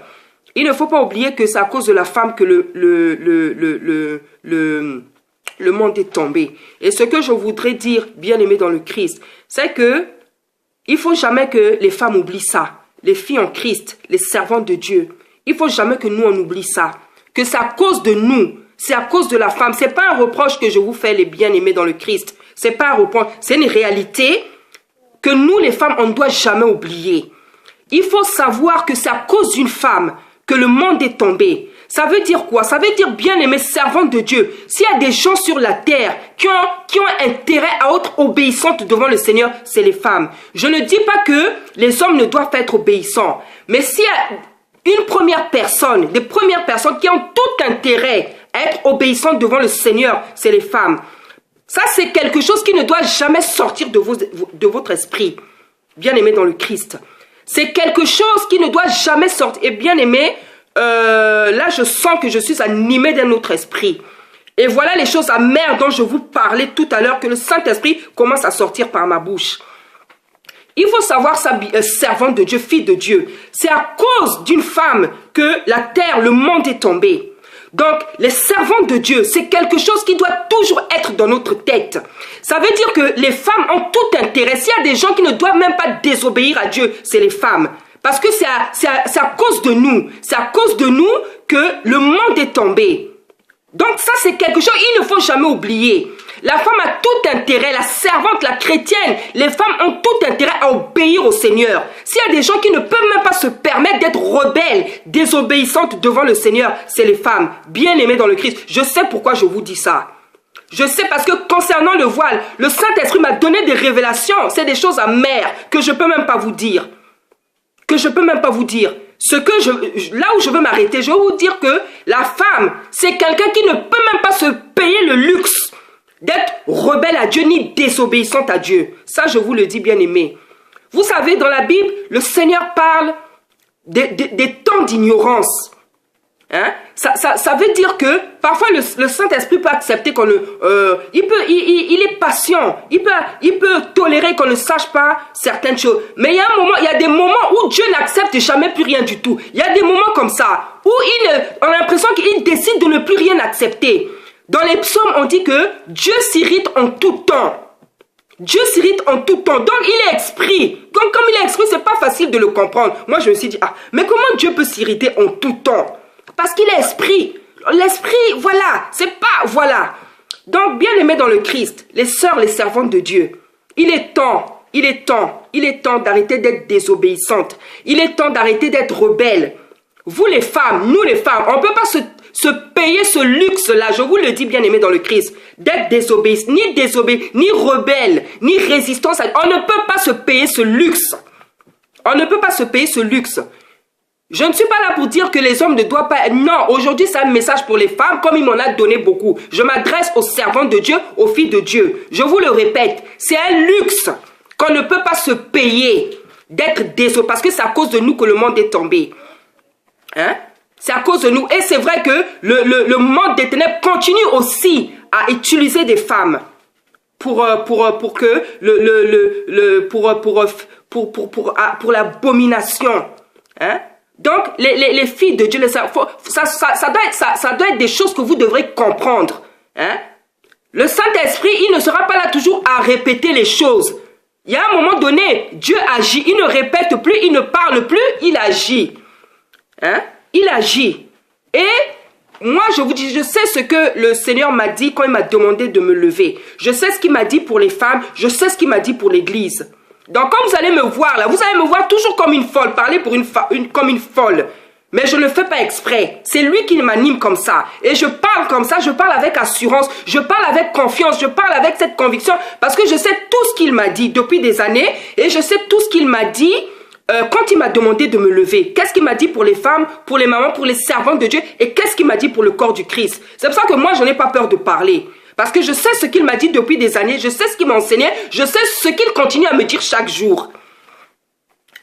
il ne faut pas oublier que c'est à cause de la femme que le monde est tombé. Et ce que je voudrais dire, bien aimé dans le Christ, c'est que il faut jamais que les femmes oublient ça. Les filles en Christ, les servantes de Dieu, il faut jamais que nous on oublie ça. Que c'est à cause de nous, c'est à cause de la femme. C'est pas un reproche que je vous fais, les bien-aimés dans le Christ. C'est pas un reproche, c'est une réalité que nous les femmes on ne doit jamais oublier. Il faut savoir que c'est à cause d'une femme que le monde est tombé. Ça veut dire quoi? Ça veut dire, bien aimés servantes de Dieu, s'il y a des gens sur la terre qui ont intérêt à être obéissantes devant le Seigneur, c'est les femmes. Je ne dis pas que les hommes ne doivent pas être obéissants, mais s'il y a une première personne, des premières personnes qui ont tout intérêt à être obéissantes devant le Seigneur, c'est les femmes. Ça, c'est quelque chose qui ne doit jamais sortir de votre esprit, bien aimé dans le Christ. C'est quelque chose qui ne doit jamais sortir. Et bien aimé, là je sens que je suis animé d'un autre esprit. Et voilà les choses amères dont je vous parlais tout à l'heure, que le Saint-Esprit commence à sortir par ma bouche. Il faut savoir ça, servante de Dieu, fille de Dieu. C'est à cause d'une femme que la terre, le monde est tombé. Donc, les servantes de Dieu, c'est quelque chose qui doit toujours être dans notre tête. Ça veut dire que les femmes ont tout intérêt. S'il y a des gens qui ne doivent même pas désobéir à Dieu, c'est les femmes. Parce que c'est à cause de nous. C'est à cause de nous que le monde est tombé. Donc ça, c'est quelque chose qu'il ne faut jamais oublier. La femme a tout intérêt, la servante, la chrétienne, les femmes ont tout intérêt à obéir au Seigneur. S'il y a des gens qui ne peuvent même pas se permettre d'être rebelles, désobéissantes devant le Seigneur, c'est les femmes, bien aimées dans le Christ. Je sais pourquoi je vous dis ça. Je sais parce que concernant le voile, le Saint-Esprit m'a donné des révélations. C'est des choses amères que je ne peux même pas vous dire. Là où je veux m'arrêter, je veux vous dire que la femme, c'est quelqu'un qui ne peut même pas se payer le luxe d'être rebelle à Dieu ni désobéissante à Dieu. Ça, je vous le dis, bien aimé. Vous savez, dans la Bible, le Seigneur parle des temps d'ignorance. Hein? Ça veut dire que parfois le Saint-Esprit peut accepter qu'on il est patient, il peut tolérer qu'on ne sache pas certaines choses. Mais il y a des moments où Dieu n'accepte jamais plus rien du tout. Il y a des moments comme ça où on a l'impression qu'il décide de ne plus rien accepter. Dans les psaumes, on dit que Dieu s'irrite en tout temps. Dieu s'irrite en tout temps. Donc, il est esprit. Donc, comme il est esprit, c'est pas facile de le comprendre. Moi, je me suis dit, mais comment Dieu peut s'irriter en tout temps? Parce qu'il est esprit. L'esprit, voilà. C'est pas, voilà. Donc, bien aimé dans le Christ, les sœurs, les servantes de Dieu, il est temps d'arrêter d'être désobéissantes. Il est temps d'arrêter d'être rebelles. Vous, les femmes, nous, les femmes, on ne peut pas se payer ce luxe-là, je vous le dis bien aimé dans le Christ, d'être désobéissant, ni rebelle, ni résistance. On ne peut pas se payer ce luxe. On ne peut pas se payer ce luxe. Je ne suis pas là pour dire que les hommes ne doivent pas... Non, aujourd'hui c'est un message pour les femmes, comme il m'en a donné beaucoup. Je m'adresse aux servantes de Dieu, aux filles de Dieu. Je vous le répète, c'est un luxe qu'on ne peut pas se payer d'être désobéissant, parce que c'est à cause de nous que le monde est tombé. Hein? C'est à cause de nous. Et c'est vrai que le monde des ténèbres continue aussi à utiliser des femmes pour l'abomination. Hein? Donc, les filles de Dieu, ça doit être des choses que vous devrez comprendre. Hein? Le Saint-Esprit, il ne sera pas là toujours à répéter les choses. Il y a un moment donné, Dieu agit, il ne répète plus, il ne parle plus, il agit. Hein? il agit. Et moi, je vous dis, je sais ce que le Seigneur m'a dit quand il m'a demandé de me lever. Je sais ce qu'il m'a dit pour les femmes, je sais ce qu'il m'a dit pour l'église. Donc, quand vous allez me voir là, vous allez me voir toujours comme une folle, parler pour comme une folle. Mais je ne le fais pas exprès. C'est lui qui m'anime comme ça. Et je parle comme ça, je parle avec assurance, je parle avec confiance, je parle avec cette conviction parce que je sais tout ce qu'il m'a dit depuis des années et je sais tout ce qu'il m'a dit quand il m'a demandé de me lever. Qu'est-ce qu'il m'a dit pour les femmes, pour les mamans, pour les servantes de Dieu et qu'est-ce qu'il m'a dit pour le corps du Christ. C'est pour ça que moi, je n'ai pas peur de parler. Parce que je sais ce qu'il m'a dit depuis des années, je sais ce qu'il m'a enseigné, je sais ce qu'il continue à me dire chaque jour.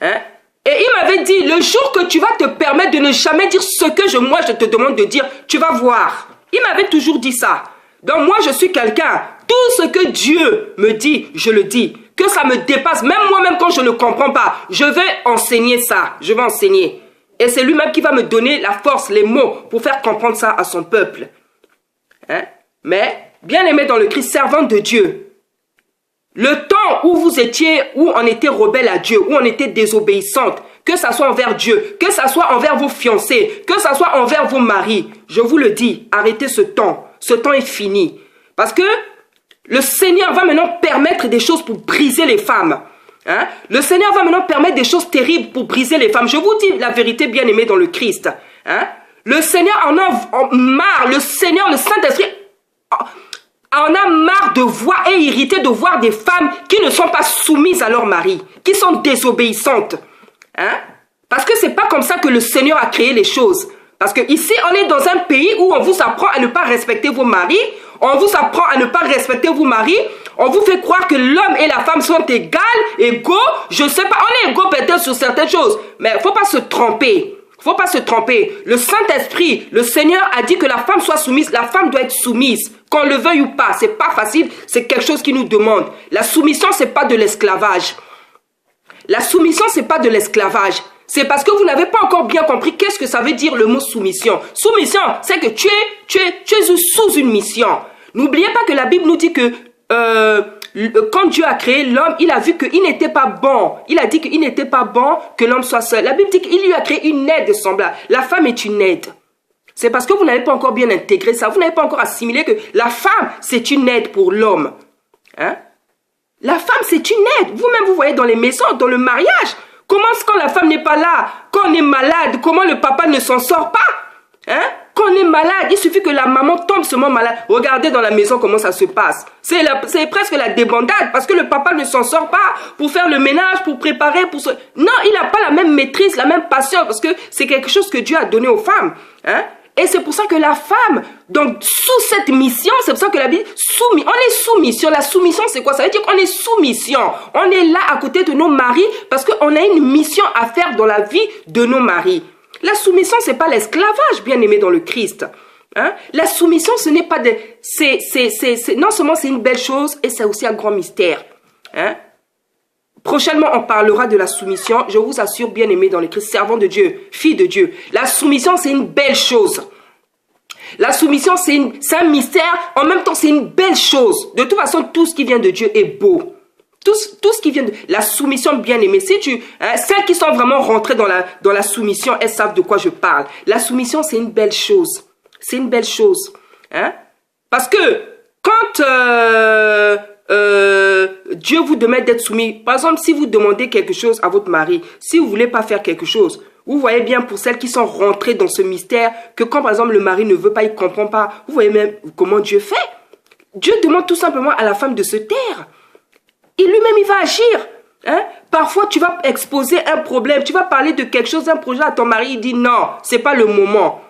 Hein? Et il m'avait dit, le jour que tu vas te permettre de ne jamais dire ce que moi je te demande de dire, tu vas voir. Il m'avait toujours dit ça. Donc moi je suis quelqu'un, tout ce que Dieu me dit, je le dis. Que ça me dépasse, même moi-même quand je ne comprends pas, je vais enseigner ça, je vais enseigner. Et c'est lui-même qui va me donner la force, les mots pour faire comprendre ça à son peuple. Hein? Mais, bien aimé dans le Christ, servante de Dieu, le temps où vous étiez, où on était rebelle à Dieu, où on était désobéissante, que ça soit envers Dieu, que ça soit envers vos fiancés, que ça soit envers vos maris, je vous le dis, arrêtez ce temps. Ce temps est fini. Parce que le Seigneur va maintenant permettre des choses pour briser les femmes. Hein? Le Seigneur va maintenant permettre des choses terribles pour briser les femmes. Je vous dis la vérité, bien aimée dans le Christ. Hein? Le Seigneur en a marre, le Seigneur, le Saint-Esprit en a marre de voir et irrité de voir des femmes qui ne sont pas soumises à leur mari, qui sont désobéissantes. Hein? Parce que c'est pas comme ça que le Seigneur a créé les choses. Parce que ici, on est dans un pays où on vous apprend à ne pas respecter vos maris, on vous apprend à ne pas respecter vos maris, on vous fait croire que l'homme et la femme sont égaux, je sais pas, on est égaux peut-être sur certaines choses, mais il faut pas se tromper. Faut pas se tromper. Le Saint-Esprit, le Seigneur a dit que la femme soit soumise. La femme doit être soumise. Qu'on le veuille ou pas. C'est pas facile. C'est quelque chose qui nous demande. La soumission, c'est pas de l'esclavage. La soumission, c'est pas de l'esclavage. C'est parce que vous n'avez pas encore bien compris qu'est-ce que ça veut dire le mot soumission. Soumission, c'est que tu es sous une mission. N'oubliez pas que la Bible nous dit que quand Dieu a créé l'homme, il a vu qu'il n'était pas bon. Il a dit qu'il n'était pas bon que l'homme soit seul. La Bible dit qu'il lui a créé une aide semblable. La femme est une aide. C'est parce que vous n'avez pas encore bien intégré ça. Vous n'avez pas encore assimilé que la femme, c'est une aide pour l'homme. Hein? La femme, c'est une aide. Vous-même, vous voyez dans les maisons, dans le mariage. Comment quand la femme n'est pas là, quand on est malade, comment le papa ne s'en sort pas? Hein? Quand on est malade, il suffit que la maman tombe seulement malade. Regardez dans la maison comment ça se passe. C'est presque la débandade parce que le papa ne s'en sort pas pour faire le ménage, pour préparer, Non, il n'a pas la même maîtrise, la même patience parce que c'est quelque chose que Dieu a donné aux femmes. Hein? Et c'est pour ça que la femme, donc sous cette mission, c'est pour ça que la Bible, on est sous mission. La soumission, c'est quoi? Ça veut dire qu'on est sous mission. On est là à côté de nos maris parce qu'on a une mission à faire dans la vie de nos maris. La soumission, c'est pas l'esclavage, bien aimé dans le Christ. Hein? La soumission, ce n'est pas non seulement c'est une belle chose, et c'est aussi un grand mystère. Hein? Prochainement, on parlera de la soumission. Je vous assure, bien aimé dans le Christ, servant de Dieu, fille de Dieu. La soumission, c'est une belle chose. La soumission, c'est un mystère. En même temps, c'est une belle chose. De toute façon, tout ce qui vient de Dieu est beau. Tout ce qui vient de la soumission, bien aimée. Celles qui sont vraiment rentrées dans la soumission, elles savent de quoi je parle. La soumission, c'est une belle chose. C'est une belle chose. Hein? Parce que quand Dieu vous demande d'être soumis, par exemple, si vous demandez quelque chose à votre mari, si vous voulez pas faire quelque chose, vous voyez bien pour celles qui sont rentrées dans ce mystère, que quand par exemple le mari ne veut pas, il comprend pas, vous voyez même comment Dieu fait. Dieu demande tout simplement à la femme de se taire. Et lui-même, il va agir. Hein? Parfois, tu vas exposer un problème, tu vas parler de quelque chose, un projet à ton mari, il dit non, c'est pas le moment.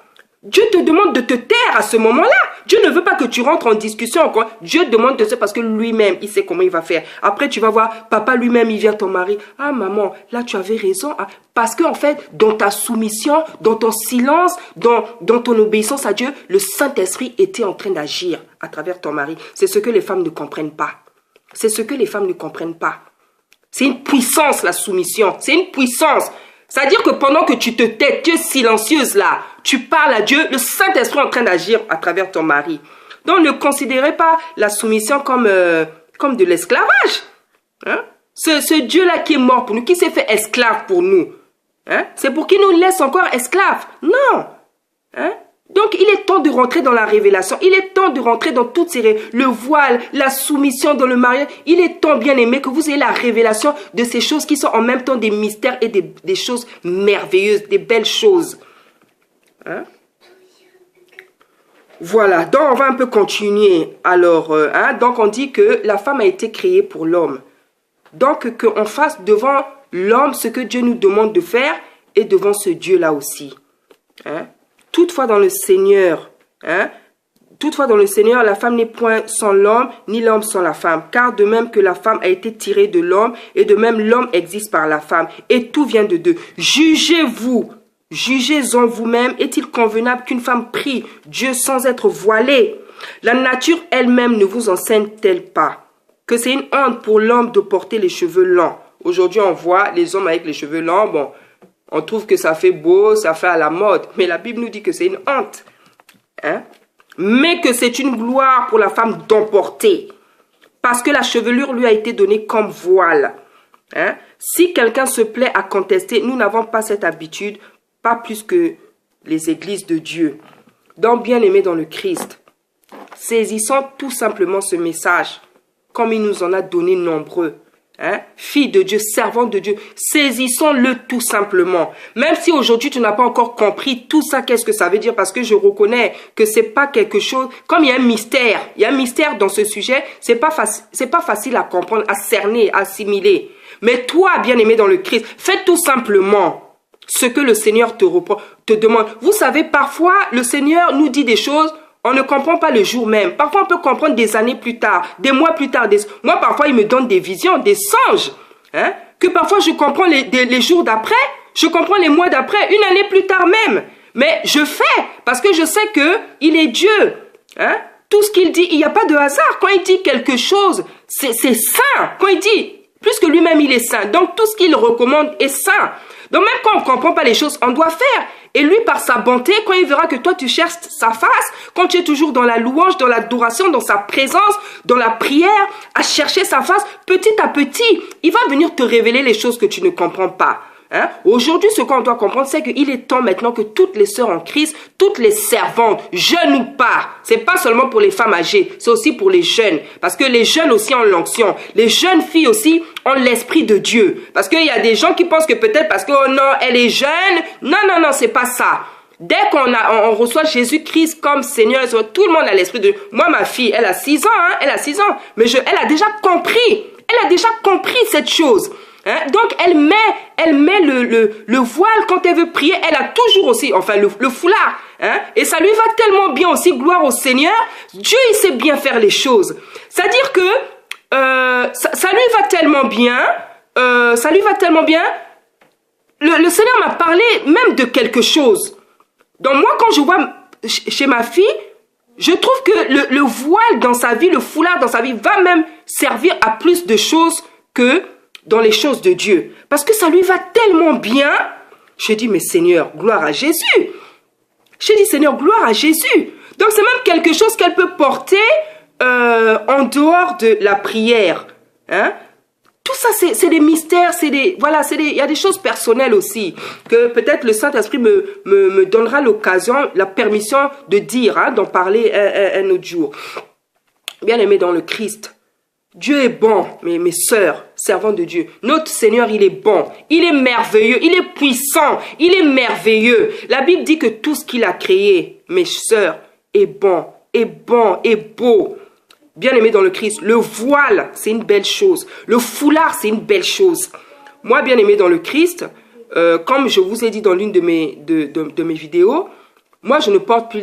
Dieu te demande de te taire à ce moment-là. Dieu ne veut pas que tu rentres en discussion encore. Dieu demande de ça parce que lui-même, il sait comment il va faire. Après, tu vas voir, papa lui-même, il vient ton mari. Ah maman, là tu avais raison. Ah, parce qu'en fait, dans ta soumission, dans ton silence, dans ton obéissance à Dieu, le Saint-Esprit était en train d'agir à travers ton mari. C'est ce que les femmes ne comprennent pas. C'est ce que les femmes ne comprennent pas. C'est une puissance, la soumission. C'est une puissance. C'est-à-dire que pendant que tu te tais, tu es silencieuse là, tu parles à Dieu, le Saint-Esprit est en train d'agir à travers ton mari. Donc ne considérez pas la soumission comme de l'esclavage. Hein? Ce Dieu-là qui est mort pour nous, qui s'est fait esclave pour nous. Hein? C'est pour qu'il nous laisse encore esclaves. Non. Hein? Donc, il est temps de rentrer dans la révélation. Il est temps de rentrer dans toutes ces... Le voile, la soumission dans le mariage. Il est temps, bien aimé, que vous ayez la révélation de ces choses qui sont en même temps des mystères et des choses merveilleuses, des belles choses. Hein? Voilà, donc on va un peu continuer. Alors, donc on dit que la femme a été créée pour l'homme. Donc, qu'on fasse devant l'homme ce que Dieu nous demande de faire et devant ce Dieu-là aussi. Hein? Toutefois dans le Seigneur, la femme n'est point sans l'homme, ni l'homme sans la femme. Car de même que la femme a été tirée de l'homme, et de même l'homme existe par la femme. Et tout vient de deux. Jugez-vous, jugez-en vous-même. Est-il convenable qu'une femme prie Dieu sans être voilée? La nature elle-même ne vous enseigne-t-elle pas que c'est une honte pour l'homme de porter les cheveux longs? Aujourd'hui, on voit les hommes avec les cheveux longs, bon... On trouve que ça fait beau, ça fait à la mode. Mais la Bible nous dit que c'est une honte. Hein? Mais que c'est une gloire pour la femme d'emporter. Parce que la chevelure lui a été donnée comme voile. Hein? Si quelqu'un se plaît à contester, nous n'avons pas cette habitude, pas plus que les églises de Dieu. Donc, bien-aimés dans le Christ, saisissons tout simplement ce message, comme il nous en a donné nombreux. Hein? Fille de Dieu, servante de Dieu, saisissons-le tout simplement. Même si aujourd'hui tu n'as pas encore compris tout ça, qu'est-ce que ça veut dire, parce que je reconnais que c'est pas quelque chose, comme il y a un mystère dans ce sujet, c'est pas facile à comprendre, à cerner, à assimiler. Mais toi, bien-aimé dans le Christ, fais tout simplement ce que le Seigneur te demande. Vous savez, parfois le Seigneur nous dit des choses. On ne comprend pas le jour même. Parfois, on peut comprendre des années plus tard, des mois plus tard. Moi, parfois, il me donne des visions, des songes. Hein, que parfois, je comprends les jours d'après, je comprends les mois d'après, une année plus tard même. Mais je fais, parce que je sais qu'il est Dieu. Hein, tout ce qu'il dit, il n'y a pas de hasard. Quand il dit quelque chose, c'est saint. Quand il dit, plus que lui-même, il est saint. Donc, tout ce qu'il recommande est saint. Donc, même quand on ne comprend pas les choses, on doit faire. Et lui, par sa bonté, quand il verra que toi, tu cherches sa face, quand tu es toujours dans la louange, dans l'adoration, dans sa présence, dans la prière, à chercher sa face, petit à petit, il va venir te révéler les choses que tu ne comprends pas. Hein? Aujourd'hui, ce qu'on doit comprendre, c'est qu'il est temps maintenant que toutes les sœurs en Christ, toutes les servantes, jeunes ou pas, c'est pas seulement pour les femmes âgées, c'est aussi pour les jeunes. Parce que les jeunes aussi ont l'onction. Les jeunes filles aussi ont l'esprit de Dieu. Parce qu'il y a des gens qui pensent que peut-être parce que, oh non, elle est jeune. Non, non, non, c'est pas ça. Dès qu'on reçoit Jésus-Christ comme Seigneur, tout le monde a l'esprit de Dieu. Moi, ma fille, elle a 6 ans, hein, elle a 6 ans. Mais elle a déjà compris. Elle a déjà compris cette chose. Hein? Donc, elle met le voile quand elle veut prier. Elle a toujours aussi, enfin, le foulard. Hein? Et ça lui va tellement bien aussi, gloire au Seigneur. Dieu, il sait bien faire les choses. C'est-à-dire que ça lui va tellement bien. Le Seigneur m'a parlé même de quelque chose. Donc, moi, quand je vois chez ma fille, je trouve que le voile dans sa vie, le foulard dans sa vie, va même servir à plus de choses que dans les choses de Dieu. Parce que ça lui va tellement bien. Je dis, mais Seigneur, gloire à Jésus. Je dis, Seigneur, gloire à Jésus. Donc, c'est même quelque chose qu'elle peut porter en dehors de la prière. Hein? Tout ça, c'est des mystères, il y a des choses personnelles aussi, que peut-être le Saint-Esprit me donnera l'occasion, la permission de dire, hein, d'en parler un autre jour. Bien-aimés dans le Christ, Dieu est bon, mes sœurs, servantes de Dieu. Notre Seigneur, il est bon, il est merveilleux, il est puissant, il est merveilleux. La Bible dit que tout ce qu'il a créé, mes sœurs, est bon, est beau. Bien-aimé dans le Christ, le voile, c'est une belle chose. Le foulard, c'est une belle chose. Moi, bien-aimé dans le Christ, comme je vous ai dit dans l'une de mes vidéos, moi, je ne porte plus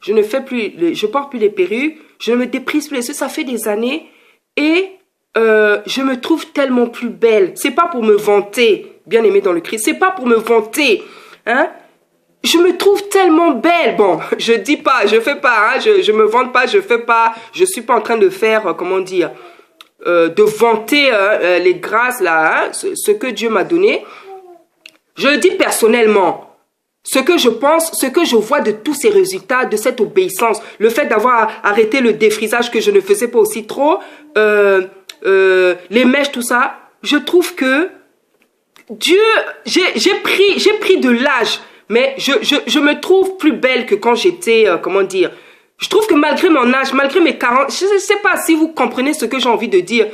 je porte plus les perruques, je ne me déprise plus les yeux, ça fait des années, et je me trouve tellement plus belle. C'est pas pour me vanter, bien-aimé dans le Christ, c'est pas pour me vanter, hein. Je me trouve tellement belle. Bon, je dis pas, je fais pas, hein, je me vante pas, je fais pas, je suis pas en train de faire, comment dire, de vanter les grâces là, hein, ce que Dieu m'a donné. Je le dis personnellement, ce que je pense, ce que je vois de tous ces résultats, de cette obéissance, le fait d'avoir arrêté le défrisage que je ne faisais pas aussi trop, les mèches, tout ça, je trouve que Dieu, j'ai pris de l'âge, mais je me trouve plus belle que quand j'étais, comment dire, je trouve que malgré mon âge, malgré mes 40, je ne sais pas si vous comprenez ce que j'ai envie de dire.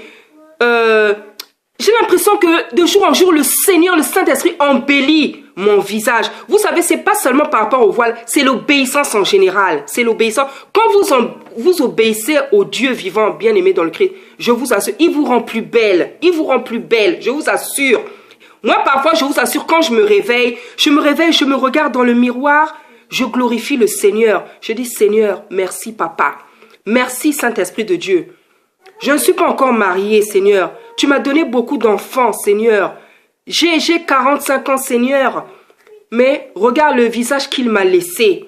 J'ai l'impression que de jour en jour, le Seigneur, le Saint-Esprit embellit mon visage. Vous savez, c'est pas seulement par rapport au voile, c'est l'obéissance en général. C'est l'obéissance. Quand vous obéissez au Dieu vivant, bien-aimé dans le Christ, je vous assure, il vous rend plus belle. Il vous rend plus belle, je vous assure. Moi, parfois, je vous assure, quand je me réveille, je me regarde dans le miroir, je glorifie le Seigneur. Je dis, Seigneur, merci papa. Merci Saint-Esprit de Dieu. Je ne suis pas encore mariée, Seigneur. Tu m'as donné beaucoup d'enfants, Seigneur. J'ai 45 ans, Seigneur. Mais regarde le visage qu'il m'a laissé.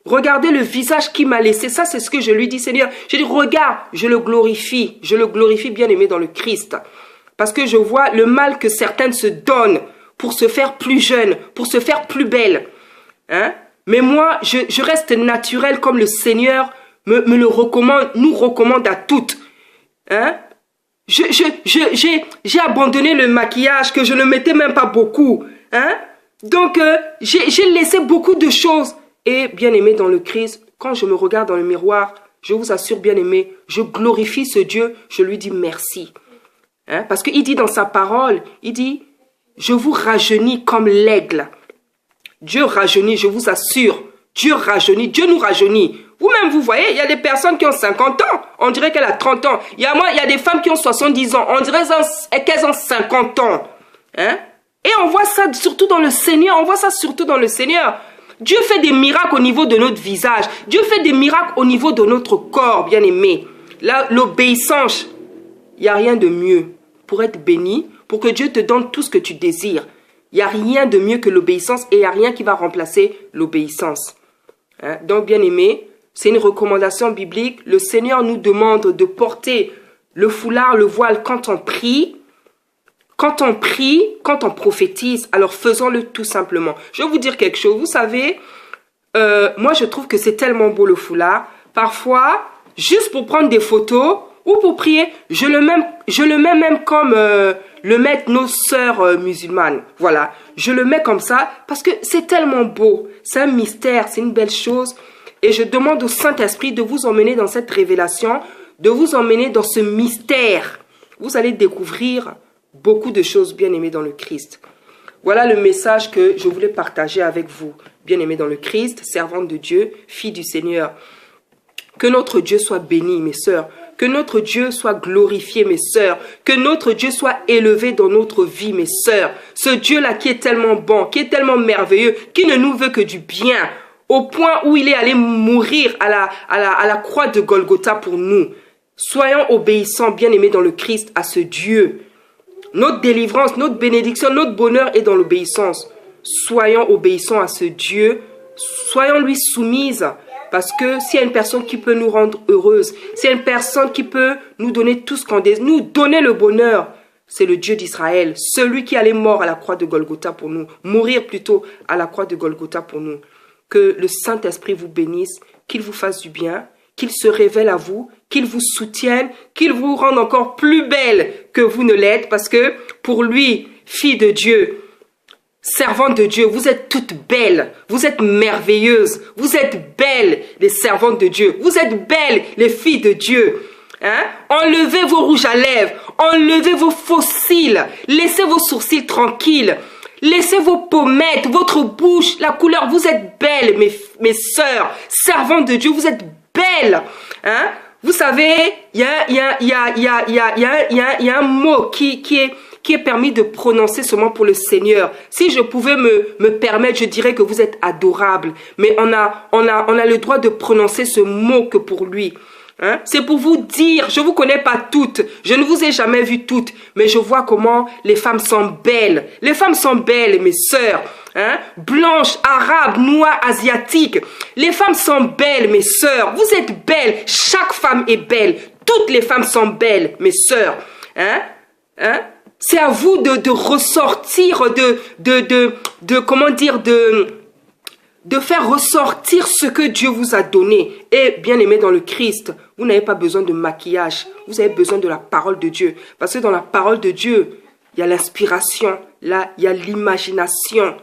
Regardez le visage qu'il m'a laissé. Ça, c'est ce que je lui dis, Seigneur. Je dis, regarde, je le glorifie. Je le glorifie, bien-aimé dans le Christ. Parce que je vois le mal que certaines se donnent pour se faire plus jeune, pour se faire plus belle. Hein? Mais moi, je reste naturelle comme le Seigneur me le recommande, nous recommande à toutes. Hein? J'ai abandonné le maquillage que je ne mettais même pas beaucoup. Hein? Donc, j'ai laissé beaucoup de choses. Et bien aimé dans le Christ, quand je me regarde dans le miroir, je vous assure, bien aimé, je glorifie ce Dieu, je lui dis merci. Hein? Parce qu'il dit dans sa parole, il dit, je vous rajeunis comme l'aigle. Dieu rajeunit, je vous assure. Dieu rajeunit, Dieu nous rajeunit. Vous-même, vous voyez, il y a des personnes qui ont 50 ans. On dirait qu'elle a 30 ans. Il y a des femmes qui ont 70 ans. On dirait qu'elles ont 50 ans. Hein? Et on voit ça surtout dans le Seigneur. On voit ça surtout dans le Seigneur. Dieu fait des miracles au niveau de notre visage. Dieu fait des miracles au niveau de notre corps, bien-aimé. Là, l'obéissance, il n'y a rien de mieux pour être béni, pour que Dieu te donne tout ce que tu désires. Il n'y a rien de mieux que l'obéissance et il n'y a rien qui va remplacer l'obéissance. Hein? Donc, bien-aimé, c'est une recommandation biblique. Le Seigneur nous demande de porter le foulard, le voile quand on prie. Quand on prie, quand on prophétise, alors faisons-le tout simplement. Je vais vous dire quelque chose. Vous savez, moi je trouve que c'est tellement beau le foulard. Parfois, juste pour prendre des photos ou pour prier, je le mets même comme le mettent nos sœurs musulmanes. Voilà, je le mets comme ça parce que c'est tellement beau. C'est un mystère, c'est une belle chose. Et je demande au Saint-Esprit de vous emmener dans cette révélation, de vous emmener dans ce mystère. Vous allez découvrir beaucoup de choses, bien-aimés dans le Christ. Voilà le message que je voulais partager avec vous, bien-aimés dans le Christ, servante de Dieu, fille du Seigneur. Que notre Dieu soit béni, mes sœurs. Que notre Dieu soit glorifié, mes sœurs. Que notre Dieu soit élevé dans notre vie, mes sœurs. Ce Dieu-là qui est tellement bon, qui est tellement merveilleux, qui ne nous veut que du bien, au point où il est allé mourir à la croix de Golgotha pour nous. Soyons obéissants, bien-aimés dans le Christ, à ce Dieu. Notre délivrance, notre bénédiction, notre bonheur est dans l'obéissance. Soyons obéissants à ce Dieu. Soyons lui soumises. Parce que s'il y a une personne qui peut nous rendre heureuses, s'il y a une personne qui peut nous donner tout ce qu'on désire, nous donner le bonheur, c'est le Dieu d'Israël. Celui qui allait mort à la croix de Golgotha pour nous. Mourir plutôt à la croix de Golgotha pour nous. Que le Saint-Esprit vous bénisse, qu'il vous fasse du bien, qu'il se révèle à vous, qu'il vous soutienne, qu'il vous rende encore plus belle que vous ne l'êtes, parce que pour lui, fille de Dieu, servante de Dieu, vous êtes toutes belles, vous êtes merveilleuses, vous êtes belles les servantes de Dieu, vous êtes belles les filles de Dieu. Hein? Enlevez vos rouges à lèvres, enlevez vos faux cils, laissez vos sourcils tranquilles. Laissez vos pommettes, votre bouche, la couleur. Vous êtes belles, mes sœurs, servantes de Dieu. Vous êtes belles. Hein? Vous savez, il y a un mot qui est permis de prononcer seulement pour le Seigneur. Si je pouvais me permettre, je dirais que vous êtes adorables. Mais on a le droit de prononcer ce mot que pour lui. Hein? C'est pour vous dire, je ne vous connais pas toutes, je ne vous ai jamais vues toutes, mais je vois comment les femmes sont belles. Les femmes sont belles, mes sœurs. Hein? Blanches, arabes, noires, asiatiques. Les femmes sont belles, mes sœurs. Vous êtes belles. Chaque femme est belle. Toutes les femmes sont belles, mes sœurs. Hein? Hein? C'est à vous de ressortir, comment dire, de faire ressortir ce que Dieu vous a donné. Et bien aimé dans le Christ, vous n'avez pas besoin de maquillage. Vous avez besoin de la parole de Dieu. Parce que dans la parole de Dieu, il y a l'inspiration, là, il y a l'imagination.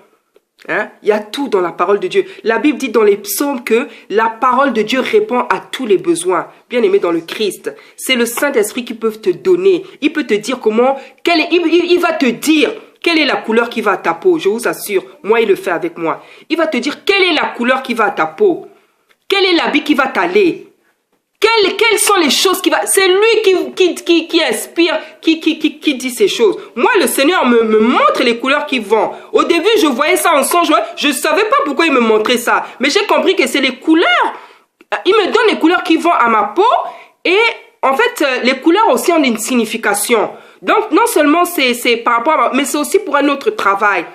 Hein? Il y a tout dans la parole de Dieu. La Bible dit dans les psaumes que la parole de Dieu répond à tous les besoins. Bien aimé dans le Christ, c'est le Saint-Esprit qui peut te donner. Il peut te dire comment, il va te dire quelle est la couleur qui va à ta peau. Je vous assure, moi il le fait avec moi. Il va te dire quelle est la couleur qui va à ta peau. Quel est l'habit qui va t'aller. Quelles sont les choses qui va... C'est lui qui inspire, qui dit ces choses. Moi, le Seigneur me montre les couleurs qui vont. Au début, je voyais ça en songe. Je ne savais pas pourquoi il me montrait ça. Mais j'ai compris que c'est les couleurs. Il me donne les couleurs qui vont à ma peau. Et en fait, les couleurs aussi ont une signification. Donc, non seulement c'est par rapport à... Mais c'est aussi pour un autre travail.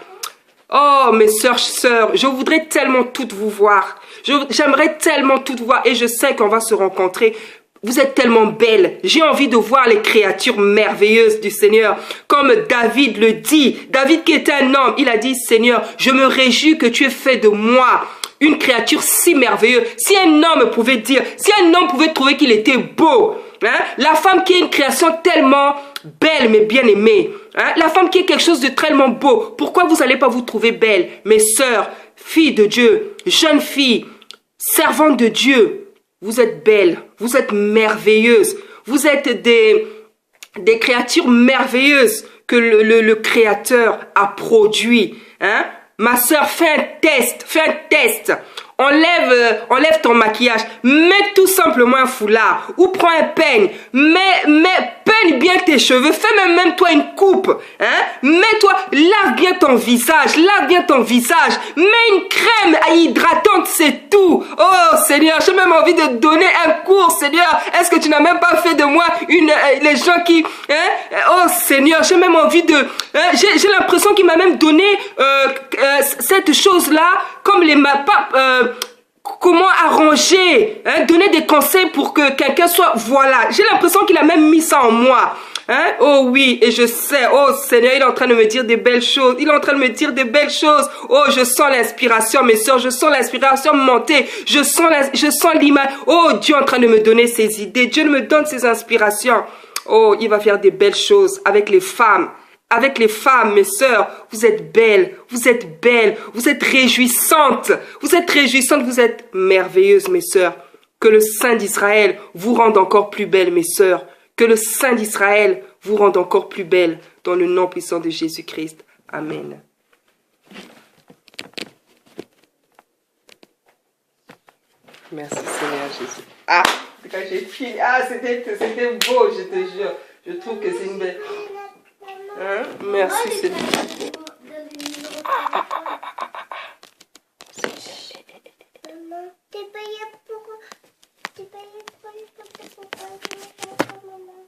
Oh, mes sœurs, je voudrais tellement toutes vous voir. J'aimerais tellement toutes vous voir et je sais qu'on va se rencontrer. Vous êtes tellement belles. J'ai envie de voir les créatures merveilleuses du Seigneur. Comme David le dit. David qui était un homme, il a dit, Seigneur, je me réjouis que tu aies fait de moi une créature si merveilleuse. Si un homme pouvait dire, si un homme pouvait trouver qu'il était beau, hein, la femme qui est une création tellement belle mais bien aimée, hein, la femme qui est quelque chose de tellement beau, pourquoi vous n'allez pas vous trouver belle, mes sœurs, filles de Dieu, jeunes filles, servantes de Dieu, vous êtes belles, vous êtes merveilleuses, vous êtes des créatures merveilleuses que le Créateur a produit, hein. Ma sœur, fais un test. Enlève ton maquillage, mets tout simplement un foulard ou prends un peigne, peigne bien tes cheveux, fais même toi une coupe, hein? Mets-toi, lave bien ton visage, mets une crème hydratante, c'est tout. Oh Seigneur, j'ai même envie de donner un cours, Seigneur. Est-ce que tu n'as même pas fait de moi les gens qui, hein? Oh Seigneur, j'ai même envie de, hein? J'ai l'impression qu'il m'a même donné cette chose-là, comme comment arranger, hein, donner des conseils pour que quelqu'un soit, voilà, j'ai l'impression qu'il a même mis ça en moi, hein, oh oui, et je sais, oh Seigneur, il est en train de me dire des belles choses, oh je sens l'inspiration, mes sœurs, je sens l'inspiration monter, je sens l'image, oh Dieu est en train de me donner ses idées, Dieu me donne ses inspirations, oh il va faire des belles choses avec les femmes. Avec les femmes, mes sœurs, vous êtes belles, vous êtes réjouissantes, vous êtes merveilleuses, mes sœurs. Que le Saint d'Israël vous rende encore plus belles, mes sœurs. Que le Saint d'Israël vous rende encore plus belles dans le nom puissant de Jésus-Christ. Amen. Merci Seigneur Jésus. Ah, quand j'ai fini, c'était beau, je te jure. Je trouve que c'est une belle... Hein? Merci Seigneur.